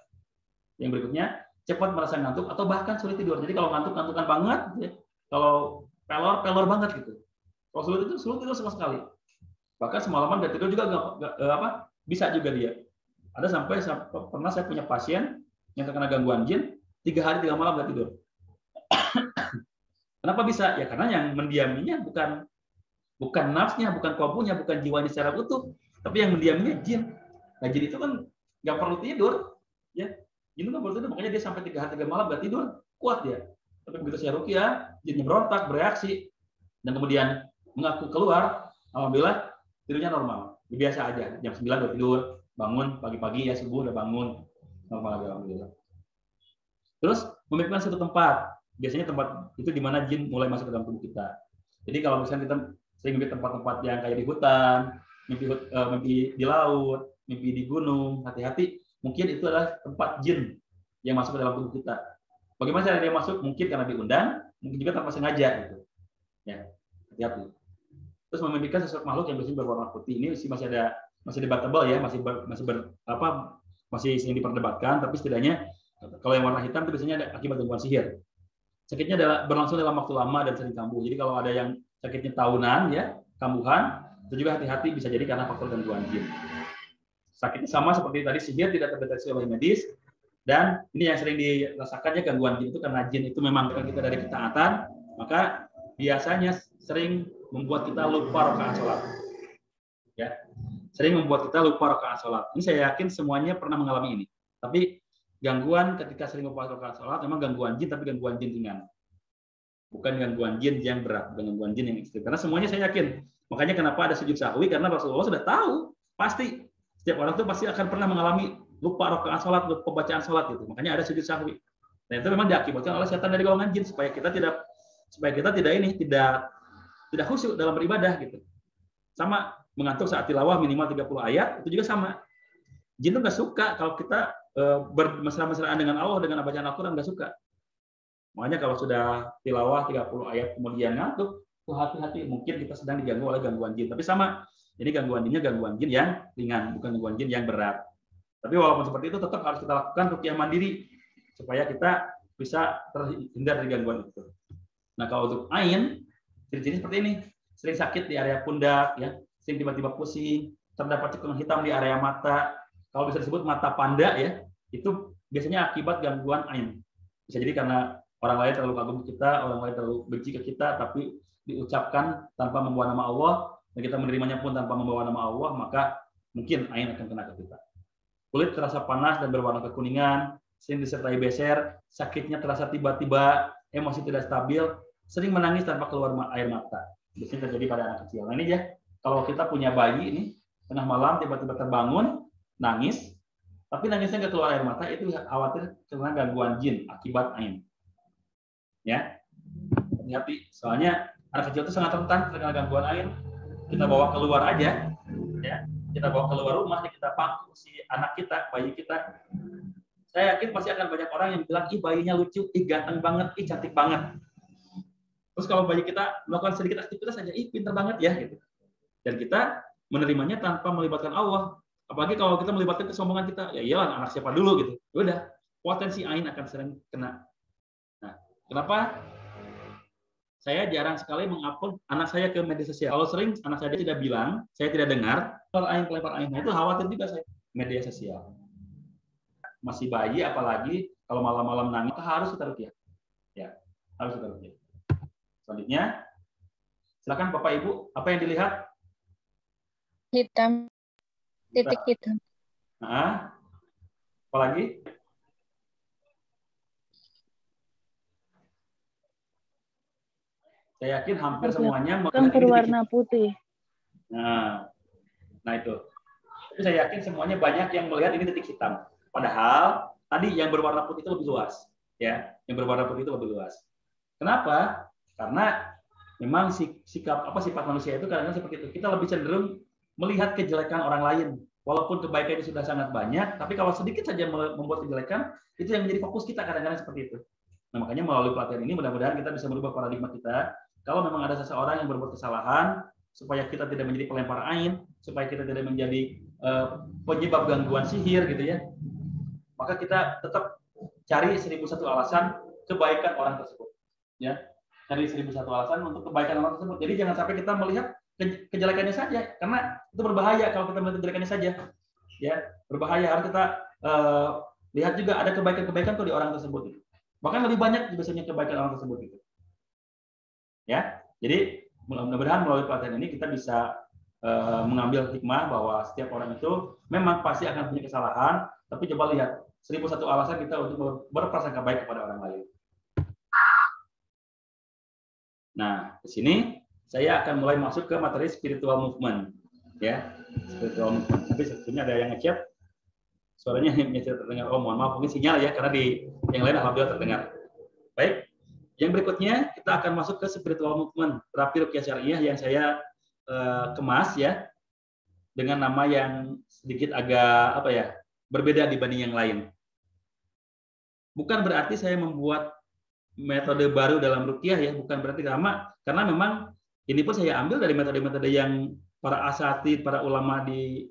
Yang berikutnya, cepat merasa ngantuk atau bahkan sulit tidur. Jadi kalau ngantuk-ngantukan banget, ya. Kalau pelor banget gitu. Kalau sulit tidur sama sekali. Bahkan semalaman nggak tidur juga bisa juga dia. Ada sampai pernah saya punya pasien yang terkena gangguan jin 3 hari 3 malam nggak tidur. Kenapa bisa? Ya karena yang mendiaminya bukan nafsnya, bukan kalbunya, bukan jiwanya secara utuh, tapi yang mendiaminya jin. Nah, jin itu kan nggak perlu tidur, ya. Jin itu nggak perlu tidur, makanya dia sampai 3 hari 3 malam nggak tidur, kuat dia. Tapi begitu saya ruqyah, jinnya berontak, bereaksi, dan kemudian mengaku keluar, alhamdulillah tidurnya normal, biasa aja. Jam 9 udah tidur, bangun pagi-pagi ya subuh udah bangun, normal aja alhamdulillah. Terus memimpikan satu tempat, biasanya tempat itu di mana jin mulai masuk ke dalam tubuh kita. Jadi kalau misalnya kita sering mimpi tempat-tempat yang kayak di hutan, mimpi di laut, mimpi di gunung, hati-hati, mungkin itu adalah tempat jin yang masuk ke dalam tubuh kita. Bagaimana cara dia masuk? Mungkin karena diundang, mungkin juga tanpa sengaja gitu. Ya, hati-hati. Terus memimpikan sosok makhluk yang biasanya berwarna putih. Ini masih debatable ya, masih sering diperdebatkan, tapi setidaknya kalau yang warna hitam itu biasanya ada akibat gangguan sihir. Sakitnya berlangsung dalam waktu lama dan sering kambuh. Jadi kalau ada yang sakitnya tahunan ya, kambuhan, itu juga hati-hati bisa jadi karena faktor gangguan jin. Sakitnya sama seperti tadi, sihir tidak terdeteksi oleh medis, dan ini yang sering dirasakannya gangguan jin itu karena jin itu memang kita dari ketaatan, maka biasanya sering membuat kita lupa rakaat sholat. Ya, sering membuat kita lupa rakaat sholat. Ini saya yakin semuanya pernah mengalami ini. Tapi gangguan ketika sering lupa rakaat sholat memang gangguan jin, tapi gangguan jin ringan. Bukan gangguan jin yang berat, bukan gangguan jin yang ekstrim. Karena semuanya saya yakin. Makanya kenapa ada sujud sahwi, karena Rasulullah sudah tahu pasti setiap orang itu pasti akan pernah mengalami lupa rakaat sholat, lupa bacaan sholat gitu. Makanya ada sujud sahwi. Dan itu memang diakibatkan oleh setan dari golongan jin supaya kita tidak khusyuk dalam beribadah gitu. Sama mengantuk saat tilawah minimal 30 ayat itu juga sama. Jin itu nggak suka kalau kita bermesra-mesraan dengan Allah dengan bacaan Al-Quran, nggak suka. Makanya kalau sudah tilawah 30 ayat kemudian ngantuk, hati-hati, mungkin kita sedang diganggu oleh gangguan jin. Tapi sama, jadi gangguan jinnya gangguan jin yang ringan, bukan gangguan jin yang berat. Tapi walaupun seperti itu tetap harus kita lakukan ruqyah mandiri supaya kita bisa terhindar dari gangguan itu. Nah, kalau untuk ain, ciri-ciri seperti ini, sering sakit di area pundak, ya, sering tiba-tiba pusing, terdapat cekungan hitam di area mata. Kalau bisa disebut mata panda, ya, itu biasanya akibat gangguan ain. Bisa jadi karena orang lain terlalu kagum kita, orang lain terlalu benci ke kita, tapi diucapkan tanpa membawa nama Allah, dan kita menerimanya pun tanpa membawa nama Allah, maka mungkin ain akan kena ke kita. Kulit terasa panas dan berwarna kekuningan, sering disertai beser, sakitnya terasa tiba-tiba, emosi tidak stabil, sering menangis tanpa keluar air mata. Biasanya terjadi pada anak kecil. Nah ini ya, kalau kita punya bayi ini, tengah malam tiba-tiba terbangun, nangis, tapi nangisnya nggak keluar air mata, itu khawatir karena gangguan jin akibat ain. Ya, hati-hati. Soalnya anak kecil itu sangat rentan terkena gangguan ain. Kita bawa keluar aja, ya. Kita bawa keluar rumah, kita pangku si anak kita, bayi kita. Saya yakin pasti akan banyak orang yang bilang, ih bayinya lucu, ih ganteng banget, ih cantik banget. Terus kalau bayi kita melakukan sedikit aktivitas saja, ih pintar banget ya, gitu. Dan kita menerimanya tanpa melibatkan Allah. Apalagi kalau kita melibatkan kesombongan kita, ya iyalah anak siapa dulu gitu. Ya udah, potensi ain akan sering kena. Nah, kenapa saya jarang sekali mengupload anak saya ke media sosial. Kalau sering anak saya tidak bilang, saya tidak dengar, pelempar aing. Nah, itu khawatir juga saya media sosial. Masih bayi, apalagi kalau malam-malam nangis, harus kita ruqyah. Ya, harus kita ruqyah. Selanjutnya, silakan Bapak Ibu, apa yang dilihat? Hitam. Titik hitam. Nah, apalagi? Saya yakin hampir semuanya berwarna putih. Nah itu. Tapi saya yakin semuanya banyak yang melihat ini titik hitam. Padahal tadi yang berwarna putih itu lebih luas, ya. Yang berwarna putih itu lebih luas. Kenapa? Karena memang sifat manusia itu kadang-kadang seperti itu. Kita lebih cenderung melihat kejelekan orang lain. Walaupun kebaikan itu sudah sangat banyak, tapi kalau sedikit saja membuat kejelekan, itu yang menjadi fokus kita kadang-kadang seperti itu. Nah, makanya melalui pelatihan ini mudah-mudahan kita bisa merubah paradigma kita. Kalau memang ada seseorang yang berbuat kesalahan, supaya kita tidak menjadi pelempar ain, supaya kita tidak menjadi penyebab gangguan sihir gitu ya, maka kita tetap cari 1001 alasan kebaikan orang tersebut, ya, cari 1001 alasan untuk kebaikan orang tersebut. Jadi jangan sampai kita melihat kejelekannya saja, karena itu berbahaya kalau kita melihat kejelekannya saja, ya, berbahaya. Harus kita lihat juga ada kebaikan-kebaikan tuh di orang tersebut, bahkan lebih banyak biasanya kebaikan orang tersebut itu, ya. Jadi mudah-mudahan melalui pelatihan ini kita bisa mengambil hikmah bahwa setiap orang itu memang pasti akan punya kesalahan, tapi coba lihat 1001 alasan kita untuk berprasangka baik kepada orang lain. Nah, di sini saya akan mulai masuk ke materi spiritual movement, ya, spiritual movement. Tapi sebetulnya ada yang ngechat, suaranya tidak terdengar. Oh, mohon maaf, mungkin sinyal ya, karena di yang lain alhamdulillah terdengar. Baik, yang berikutnya kita akan masuk ke spiritual movement, terapi ruqyah syariah yang saya kemas ya dengan nama yang sedikit agak berbeda dibanding yang lain. Bukan berarti saya membuat metode baru dalam ruqyah ya, bukan berarti sama, karena memang ini pun saya ambil dari metode-metode yang para asatidz, para ulama di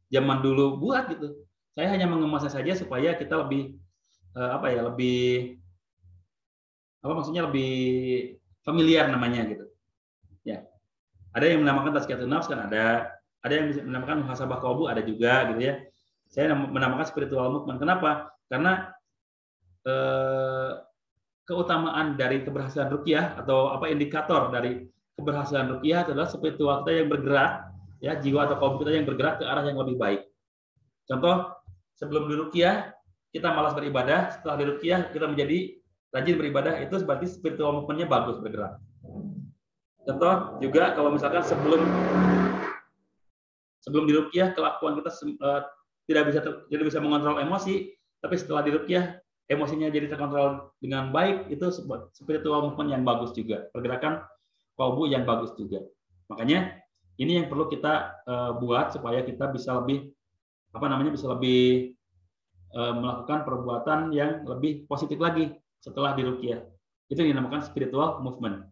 zaman dulu buat gitu. Saya hanya mengemasnya saja supaya kita lebih lebih familiar namanya gitu. Ya. Ada yang menamakan tazkiyatun nafs kan ada yang menamakan muhasabah qalbu ada juga gitu ya. Saya menamakan spiritual movement. Kenapa? Karena keutamaan dari keberhasilan ruqyah atau indikator dari keberhasilan ruqyah adalah spiritual kita yang bergerak, ya, jiwa atau qalbu kita yang bergerak ke arah yang lebih baik. Contoh, sebelum di ruqyah kita malas beribadah, setelah di ruqyah kita menjadi rajin beribadah, itu berarti spiritual movement-nya bagus bergerak. Contoh juga kalau misalkan sebelum di ruqyah kelakuan kita tidak bisa mengontrol emosi, tapi setelah di ruqyah emosinya jadi terkontrol dengan baik, itu spiritual movement yang bagus juga, pergerakan qalbu yang bagus juga. Makanya ini yang perlu kita buat supaya kita bisa lebih melakukan perbuatan yang lebih positif lagi setelah di ruqyah. Itu yang dinamakan spiritual movement.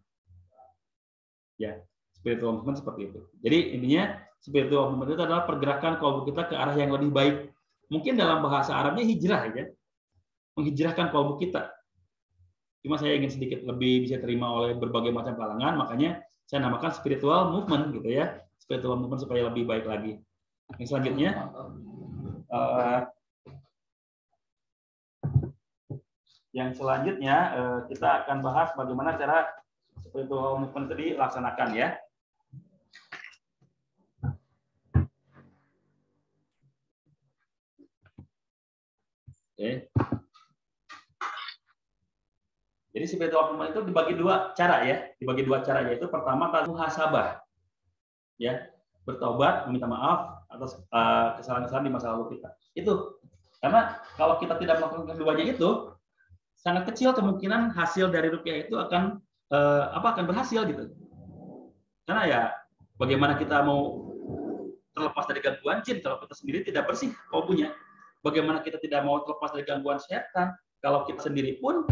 Ya, spiritual movement seperti itu. Jadi intinya spiritual movement itu adalah pergerakan qalbu kita ke arah yang lebih baik. Mungkin dalam bahasa Arabnya hijrah ya. Menghijrahkan qalbu kita. Cuma saya ingin sedikit lebih bisa terima oleh berbagai macam kalangan, makanya saya namakan spiritual movement gitu ya. Spiritual movement supaya lebih baik lagi. Yang selanjutnya kita akan bahas bagaimana cara spiritual movement itu dilaksanakan ya. Oke. Jadi spiritual movement itu dibagi dua cara ya. Yaitu pertama muhasabah. Ya, bertobat, meminta maaf atas kesalahan-kesalahan di masa lalu kita. Itu karena kalau kita tidak melakukan keduanya itu, sangat kecil kemungkinan hasil dari ruqyah itu akan berhasil gitu. Karena ya bagaimana kita mau terlepas dari gangguan jin kalau kita sendiri tidak bersih qalbunya? Bagaimana kita tidak mau terlepas dari gangguan setan kalau kita sendiri pun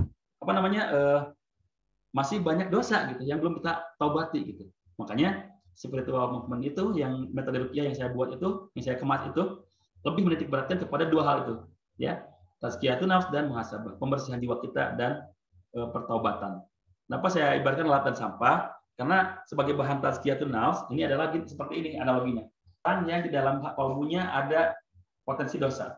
masih banyak dosa gitu yang belum kita taubati gitu. Makanya spiritual movement itu yang metode ruqyah yang saya buat itu, yang saya kemas itu lebih menitik beratkan kepada dua hal itu, ya. Tazkiyatun nafs dan muhasabah, pembersihan jiwa kita dan pertaubatan. Kenapa saya ibaratkan lalat dan sampah? Karena sebagai bahan tazkiyatun nafs, ini adalah seperti ini analoginya. Orang yang di dalam kalbunya ada potensi dosa.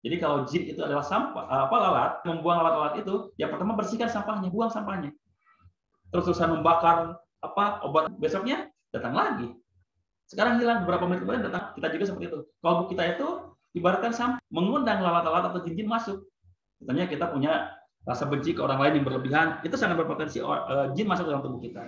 Jadi kalau jin itu adalah sampah, lalat, membuang lalat-lalat itu, yang pertama bersihkan sampahnya, buang sampahnya. Terus-terusan membakar obat, besoknya datang lagi. Sekarang hilang, beberapa menit kemudian datang. Kita juga seperti itu. Kalbu kita itu ibaratkan sampah, mengundang lalat-lalat atau jin-jin masuk. Misalnya kita punya rasa benci ke orang lain yang berlebihan, itu sangat berpotensi jin masuk dalam tubuh kita.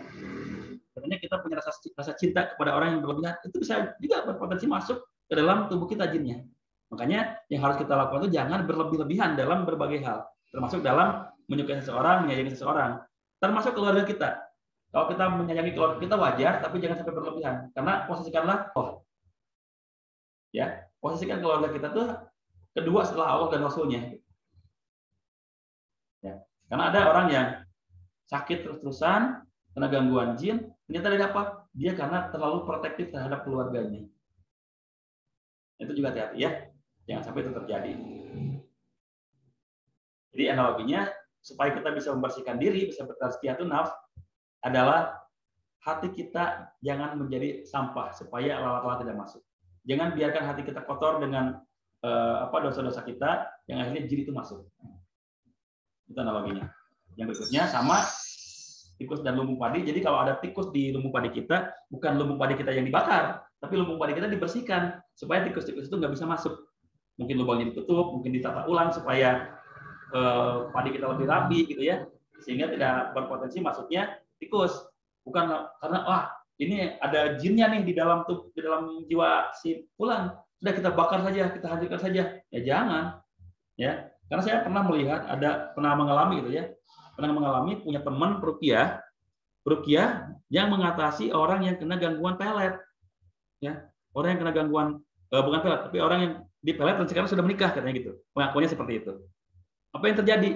Katanya kita punya rasa cinta kepada orang yang berlebihan, itu bisa juga berpotensi masuk ke dalam tubuh kita jinnya. Makanya yang harus kita lakukan itu jangan berlebih-lebihan dalam berbagai hal, termasuk dalam menyukai seseorang, menyayangi seseorang, termasuk keluarga kita. Kalau kita menyayangi keluarga kita wajar, tapi jangan sampai berlebihan. Karena posisikanlah posisikan keluarga kita tuh kedua setelah Allah dan Rasulnya. Ya. Karena ada orang yang sakit terus-terusan kena gangguan jin, ternyata dia apa? Dia karena terlalu protektif terhadap keluarganya. Itu juga hati-hati ya. Jangan sampai itu terjadi. Jadi analoginya supaya kita bisa membersihkan diri, bisa bertazkiyatun nafs adalah hati kita jangan menjadi sampah supaya lalat-lalat tidak masuk. Jangan biarkan hati kita kotor dengan dosa-dosa kita yang akhirnya jin itu masuk. Itu analoginya. Yang berikutnya sama tikus dan lumbung padi. Jadi kalau ada tikus di lumbung padi kita, bukan lumbung padi kita yang dibakar, tapi lumbung padi kita dibersihkan supaya tikus-tikus itu nggak bisa masuk. Mungkin lubangnya ditutup, mungkin ditata ulang supaya padi kita lebih rapi gitu ya, sehingga tidak berpotensi masuknya tikus. Bukan karena ini ada jinnya nih di dalam jiwa si fulan, sudah kita bakar saja, kita hancurkan saja. Ya jangan, ya. Karena saya pernah mengalami gitu ya, punya teman peruqyah yang mengatasi orang yang kena gangguan pelet, ya, orang yang kena gangguan bukan pelet, tapi orang yang di pelet dan sekarang sudah menikah katanya gitu, pengakuannya seperti itu. Apa yang terjadi?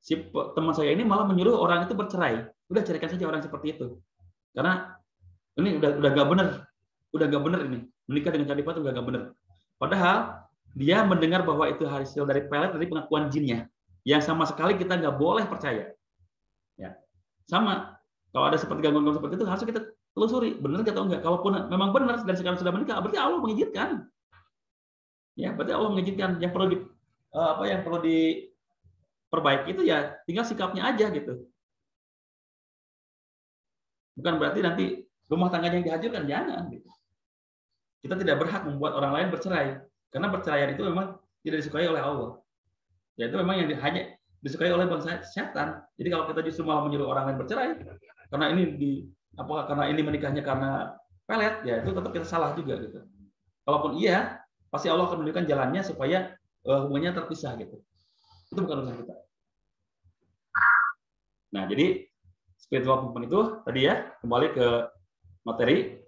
Si teman saya ini malah menyuruh orang itu bercerai, udah ceraikan saja orang seperti itu, karena ini udah gak benar ini, menikah dengan cara udah gak benar. Padahal dia mendengar bahwa itu hasil dari pelet, dari pengakuan jinnya, yang sama sekali kita nggak boleh percaya. Ya, sama. Kalau ada seperti gangguan seperti itu, harus kita telusuri, benar atau enggak. Kalaupun memang benar dan sekarang sudah menikah, berarti Allah mengizinkan. Ya, berarti Allah mengizinkan. Yang perlu diperbaiki itu ya tinggal sikapnya aja gitu. Bukan berarti nanti rumah tangganya yang dihancurkan, jangan. Gitu. Kita tidak berhak membuat orang lain bercerai. Karena perceraian itu memang tidak disukai oleh Allah. Ya itu memang yang hanya disukai oleh bangsa setan. Jadi kalau kita justru malah menyuruh orang lain bercerai, karena ini menikahnya karena pelet, ya itu tetap kita salah juga gitu. Kalaupun iya, pasti Allah akan menunjukkan jalannya supaya hubungannya terpisah gitu. Itu bukan urusan kita. Nah, jadi spiritual movement itu tadi ya, kembali ke materi.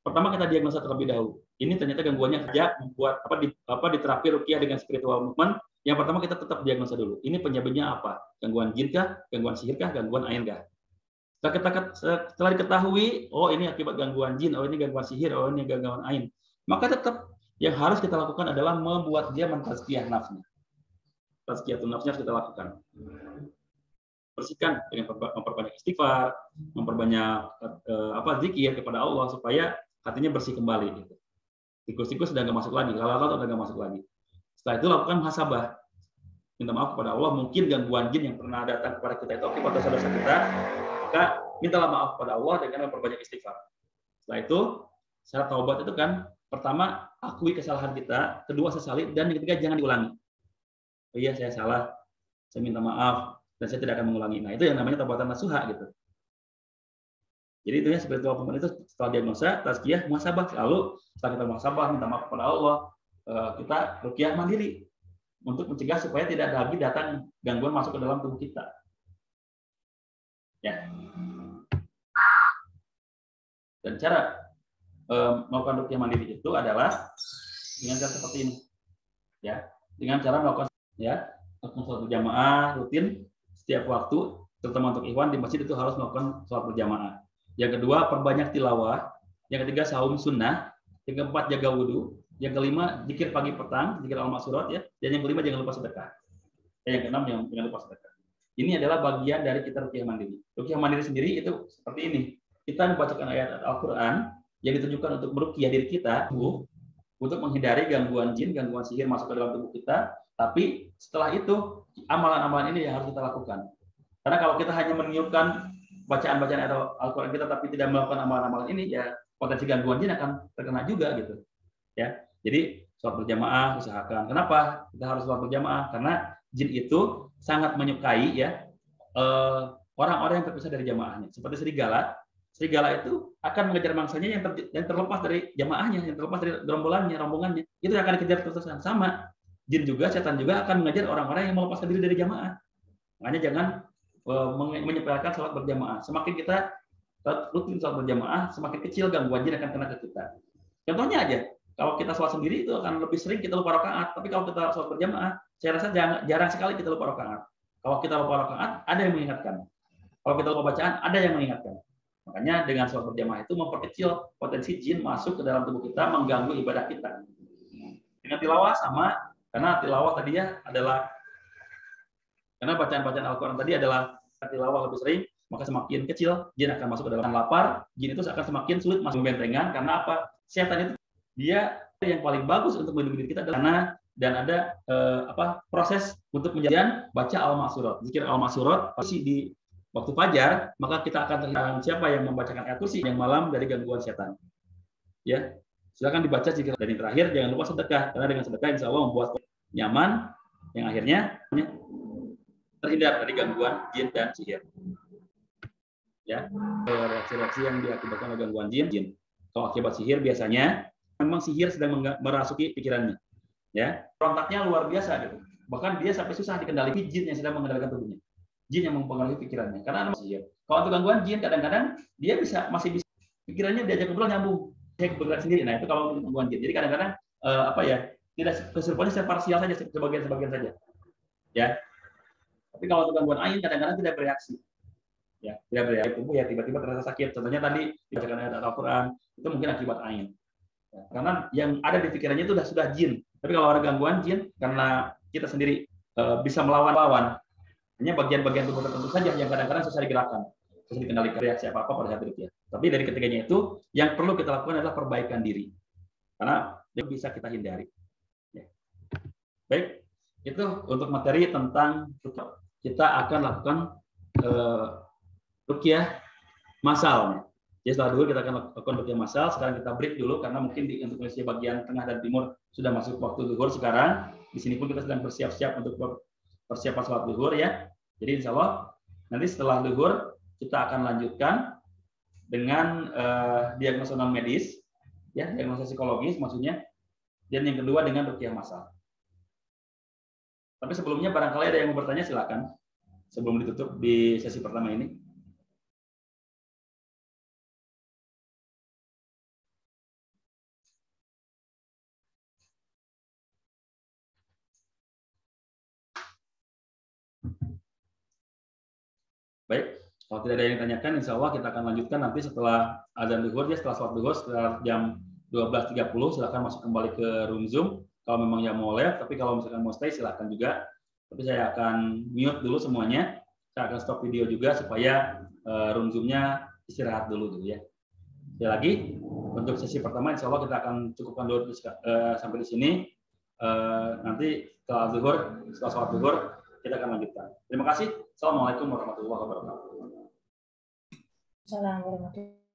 Pertama kita diagnosa terlebih dahulu. Ini ternyata gangguannya kerja membuat di terapi ruqyah dengan spiritual movement. Yang pertama kita tetap diagnosa dulu. Ini penyebabnya apa? Gangguan jin kah? Gangguan sihir kah? Gangguan ain kah? Setelah diketahui, oh ini akibat gangguan jin, oh ini gangguan sihir, oh ini gangguan ain. Maka tetap yang harus kita lakukan adalah membuat dia mentazkiyah nafsnya. Tazkiyatun nafsnya harus kita lakukan. Bersihkan dengan memperbanyak istighfar, memperbanyak zikir kepada Allah supaya hatinya bersih kembali gitu. Tikus-tikus sudah nggak masuk lagi, lalat-lalat sudah nggak masuk lagi. Setelah itu lakukan muhasabah, minta maaf kepada Allah. Mungkin gangguan jin yang pernah datang kepada kita itu akibat dosa-dosa kita, maka mintalah maaf kepada Allah dengan memperbanyak istighfar. Setelah itu syarat taubat itu kan pertama akui kesalahan kita, kedua sesali, dan yang ketiga jangan diulangi. Oh iya saya salah, saya minta maaf dan saya tidak akan mengulangi. Nah itu yang namanya taubatan nasuha gitu. Jadi itu ya spiritual movement itu setelah diagnosa, tazkiyah, muhasabah. Lalu setelah kita muhasabah, minta maaf kepada Allah, kita ruqyah mandiri untuk mencegah supaya tidak ada lagi datang gangguan masuk ke dalam tubuh kita. Ya. Dan cara melakukan ruqyah mandiri itu adalah dengan cara seperti ini. Ya, dengan cara melakukan sholat berjamaah rutin setiap waktu, terutama untuk ikhwan di masjid itu harus melakukan sholat berjamaah. Yang kedua, perbanyak tilawah. Yang ketiga, saum sunnah. Yang keempat, jaga wudhu. Yang kelima, zikir pagi petang, zikir al-maksurat ya. Dan yang kelima, jangan lupa sedekah. Yang keenam, jangan lupa sedekah. ini adalah bagian dari kita ruqyah mandiri. Ruqyah mandiri sendiri itu seperti ini. Kita membacakan ayat Al-Qur'an yang ditujukan untuk meruqyah diri kita untuk menghindari gangguan jin, gangguan sihir masuk ke dalam tubuh kita. Tapi setelah itu amalan-amalan ini yang harus kita lakukan. Karena kalau kita hanya meniupkan bacaan-bacaan ayat Al-Qur'an kita tapi tidak melakukan amalan-amalan ini, ya potensi gangguan jin akan terkena juga gitu. Ya. Jadi sholat berjamaah usahakan. Kenapa kita harus sholat berjamaah? Karena jin itu sangat menyukai ya orang-orang yang terpisah dari jamaahnya. Seperti serigala. Serigala itu akan mengejar mangsanya yang terlepas dari jamaahnya, yang terlepas dari rombongannya. Itu yang akan dikejar terus-terusan. Sama jin juga, setan juga akan mengejar orang-orang yang melepaskan diri dari jamaah. Makanya jangan menyepelekan sholat berjamaah. Semakin kita rutin sholat berjamaah, semakin kecil gangguan jin akan kena ke kita. Contohnya aja, kalau kita sholat sendiri itu akan lebih sering kita lupa rakaat. Tapi kalau kita sholat berjamaah, saya rasa jarang sekali kita lupa rakaat. Kalau kita lupa rakaat, ada yang mengingatkan. Kalau kita lupa bacaan, ada yang mengingatkan. Makanya dengan sholat berjamaah itu memperkecil potensi jin masuk ke dalam tubuh kita, mengganggu ibadah kita. Dengan tilawah sama, karena tilawah tadinya adalah, karena bacaan-bacaan Al-Quran tadi adalah tilawah lebih sering, maka semakin kecil jin akan masuk ke dalam lapar, jin itu akan semakin sulit masuk bentengan. Karena apa? Setan itu dia yang paling bagus untuk melindungi diri kita adalah dan ada proses untuk menjadikan baca al-ma'surat, zikir al-ma'surat pasti di waktu fajar, maka kita akan terhitung siapa yang membacakan ayat kursi yang malam dari gangguan setan. Ya, silakan dibaca zikir. Dan yang terakhir jangan lupa sedekah, karena dengan sedekah insya Allah membuat nyaman, yang akhirnya terhindar dari gangguan jin dan sihir. Ya, reaksi-reaksi yang diakibatkan oleh gangguan jin. Kalau akibat sihir biasanya memang sihir sedang merasuki pikirannya. Ya, berontaknya luar biasa gitu. Bahkan dia sampai susah dikendalikan jin yang sedang mengendalikan tubuhnya. Jin yang mempengaruhi pikirannya. Karena ada sihir. Kalau untuk gangguan jin kadang-kadang dia masih bisa pikirannya diajak ngobrol nyambung. Dia bergerak sendiri. Nah, itu kalau untuk gangguan jin. Jadi kadang-kadang tidak keserupannya secara parsial saja, sebagian saja. Ya. Tapi kalau untuk gangguan ain kadang-kadang tidak bereaksi. Ya, tidak bereaksi tubuh ya tiba-tiba terasa sakit. Contohnya tadi dibacakan ayat Al-Qur'an, itu mungkin akibat ain. Ya, karena yang ada di pikirannya itu sudah jin. Tapi kalau ada gangguan jin, karena kita sendiri bisa melawan, hanya bagian-bagian tubuh tertentu saja yang kadang-kadang susah digerakkan, susah dikendalikan reaksi apa-apa pada saat itu. Tapi dari ketiganya itu, yang perlu kita lakukan adalah perbaikan diri. Karena itu bisa kita hindari. Ya. Baik, itu untuk materi tentang kita akan lakukan ruqyah massal. Jadi setelah dulu kita akan lakukan ruqyah massal. Sekarang kita break dulu karena mungkin untuk Indonesia bagian tengah dan timur sudah masuk waktu zuhur sekarang. Di sini pun kita sedang bersiap-siap untuk persiapan sholat zuhur ya. Jadi insya Allah nanti setelah zuhur kita akan lanjutkan dengan diagnosa non medis, ya diagnosa psikologis maksudnya. Dan yang kedua dengan ruqyah massal. Tapi sebelumnya barangkali ada yang mau bertanya silakan sebelum ditutup di sesi pertama ini. Baik, kalau tidak ada yang ditanyakan, insya Allah kita akan lanjutkan nanti setelah azan zuhur, ya setelah sholat zuhur, setelah jam 12.30, silakan masuk kembali ke room Zoom. Kalau memang yang mau live, tapi kalau misalkan mau stay, silakan juga. Tapi saya akan mute dulu semuanya. Saya akan stop video juga supaya room Zoom-nya istirahat dulu gitu ya. Sekali lagi, untuk sesi pertama, insya Allah kita akan cukupkan dulu sampai di sini. Nanti setelah zuhur, setelah sholat zuhur, kita akan lanjutkan. Terima kasih. Assalamualaikum warahmatullahi wabarakatuh. Assalamualaikum warahmatullahi wabarakatuh.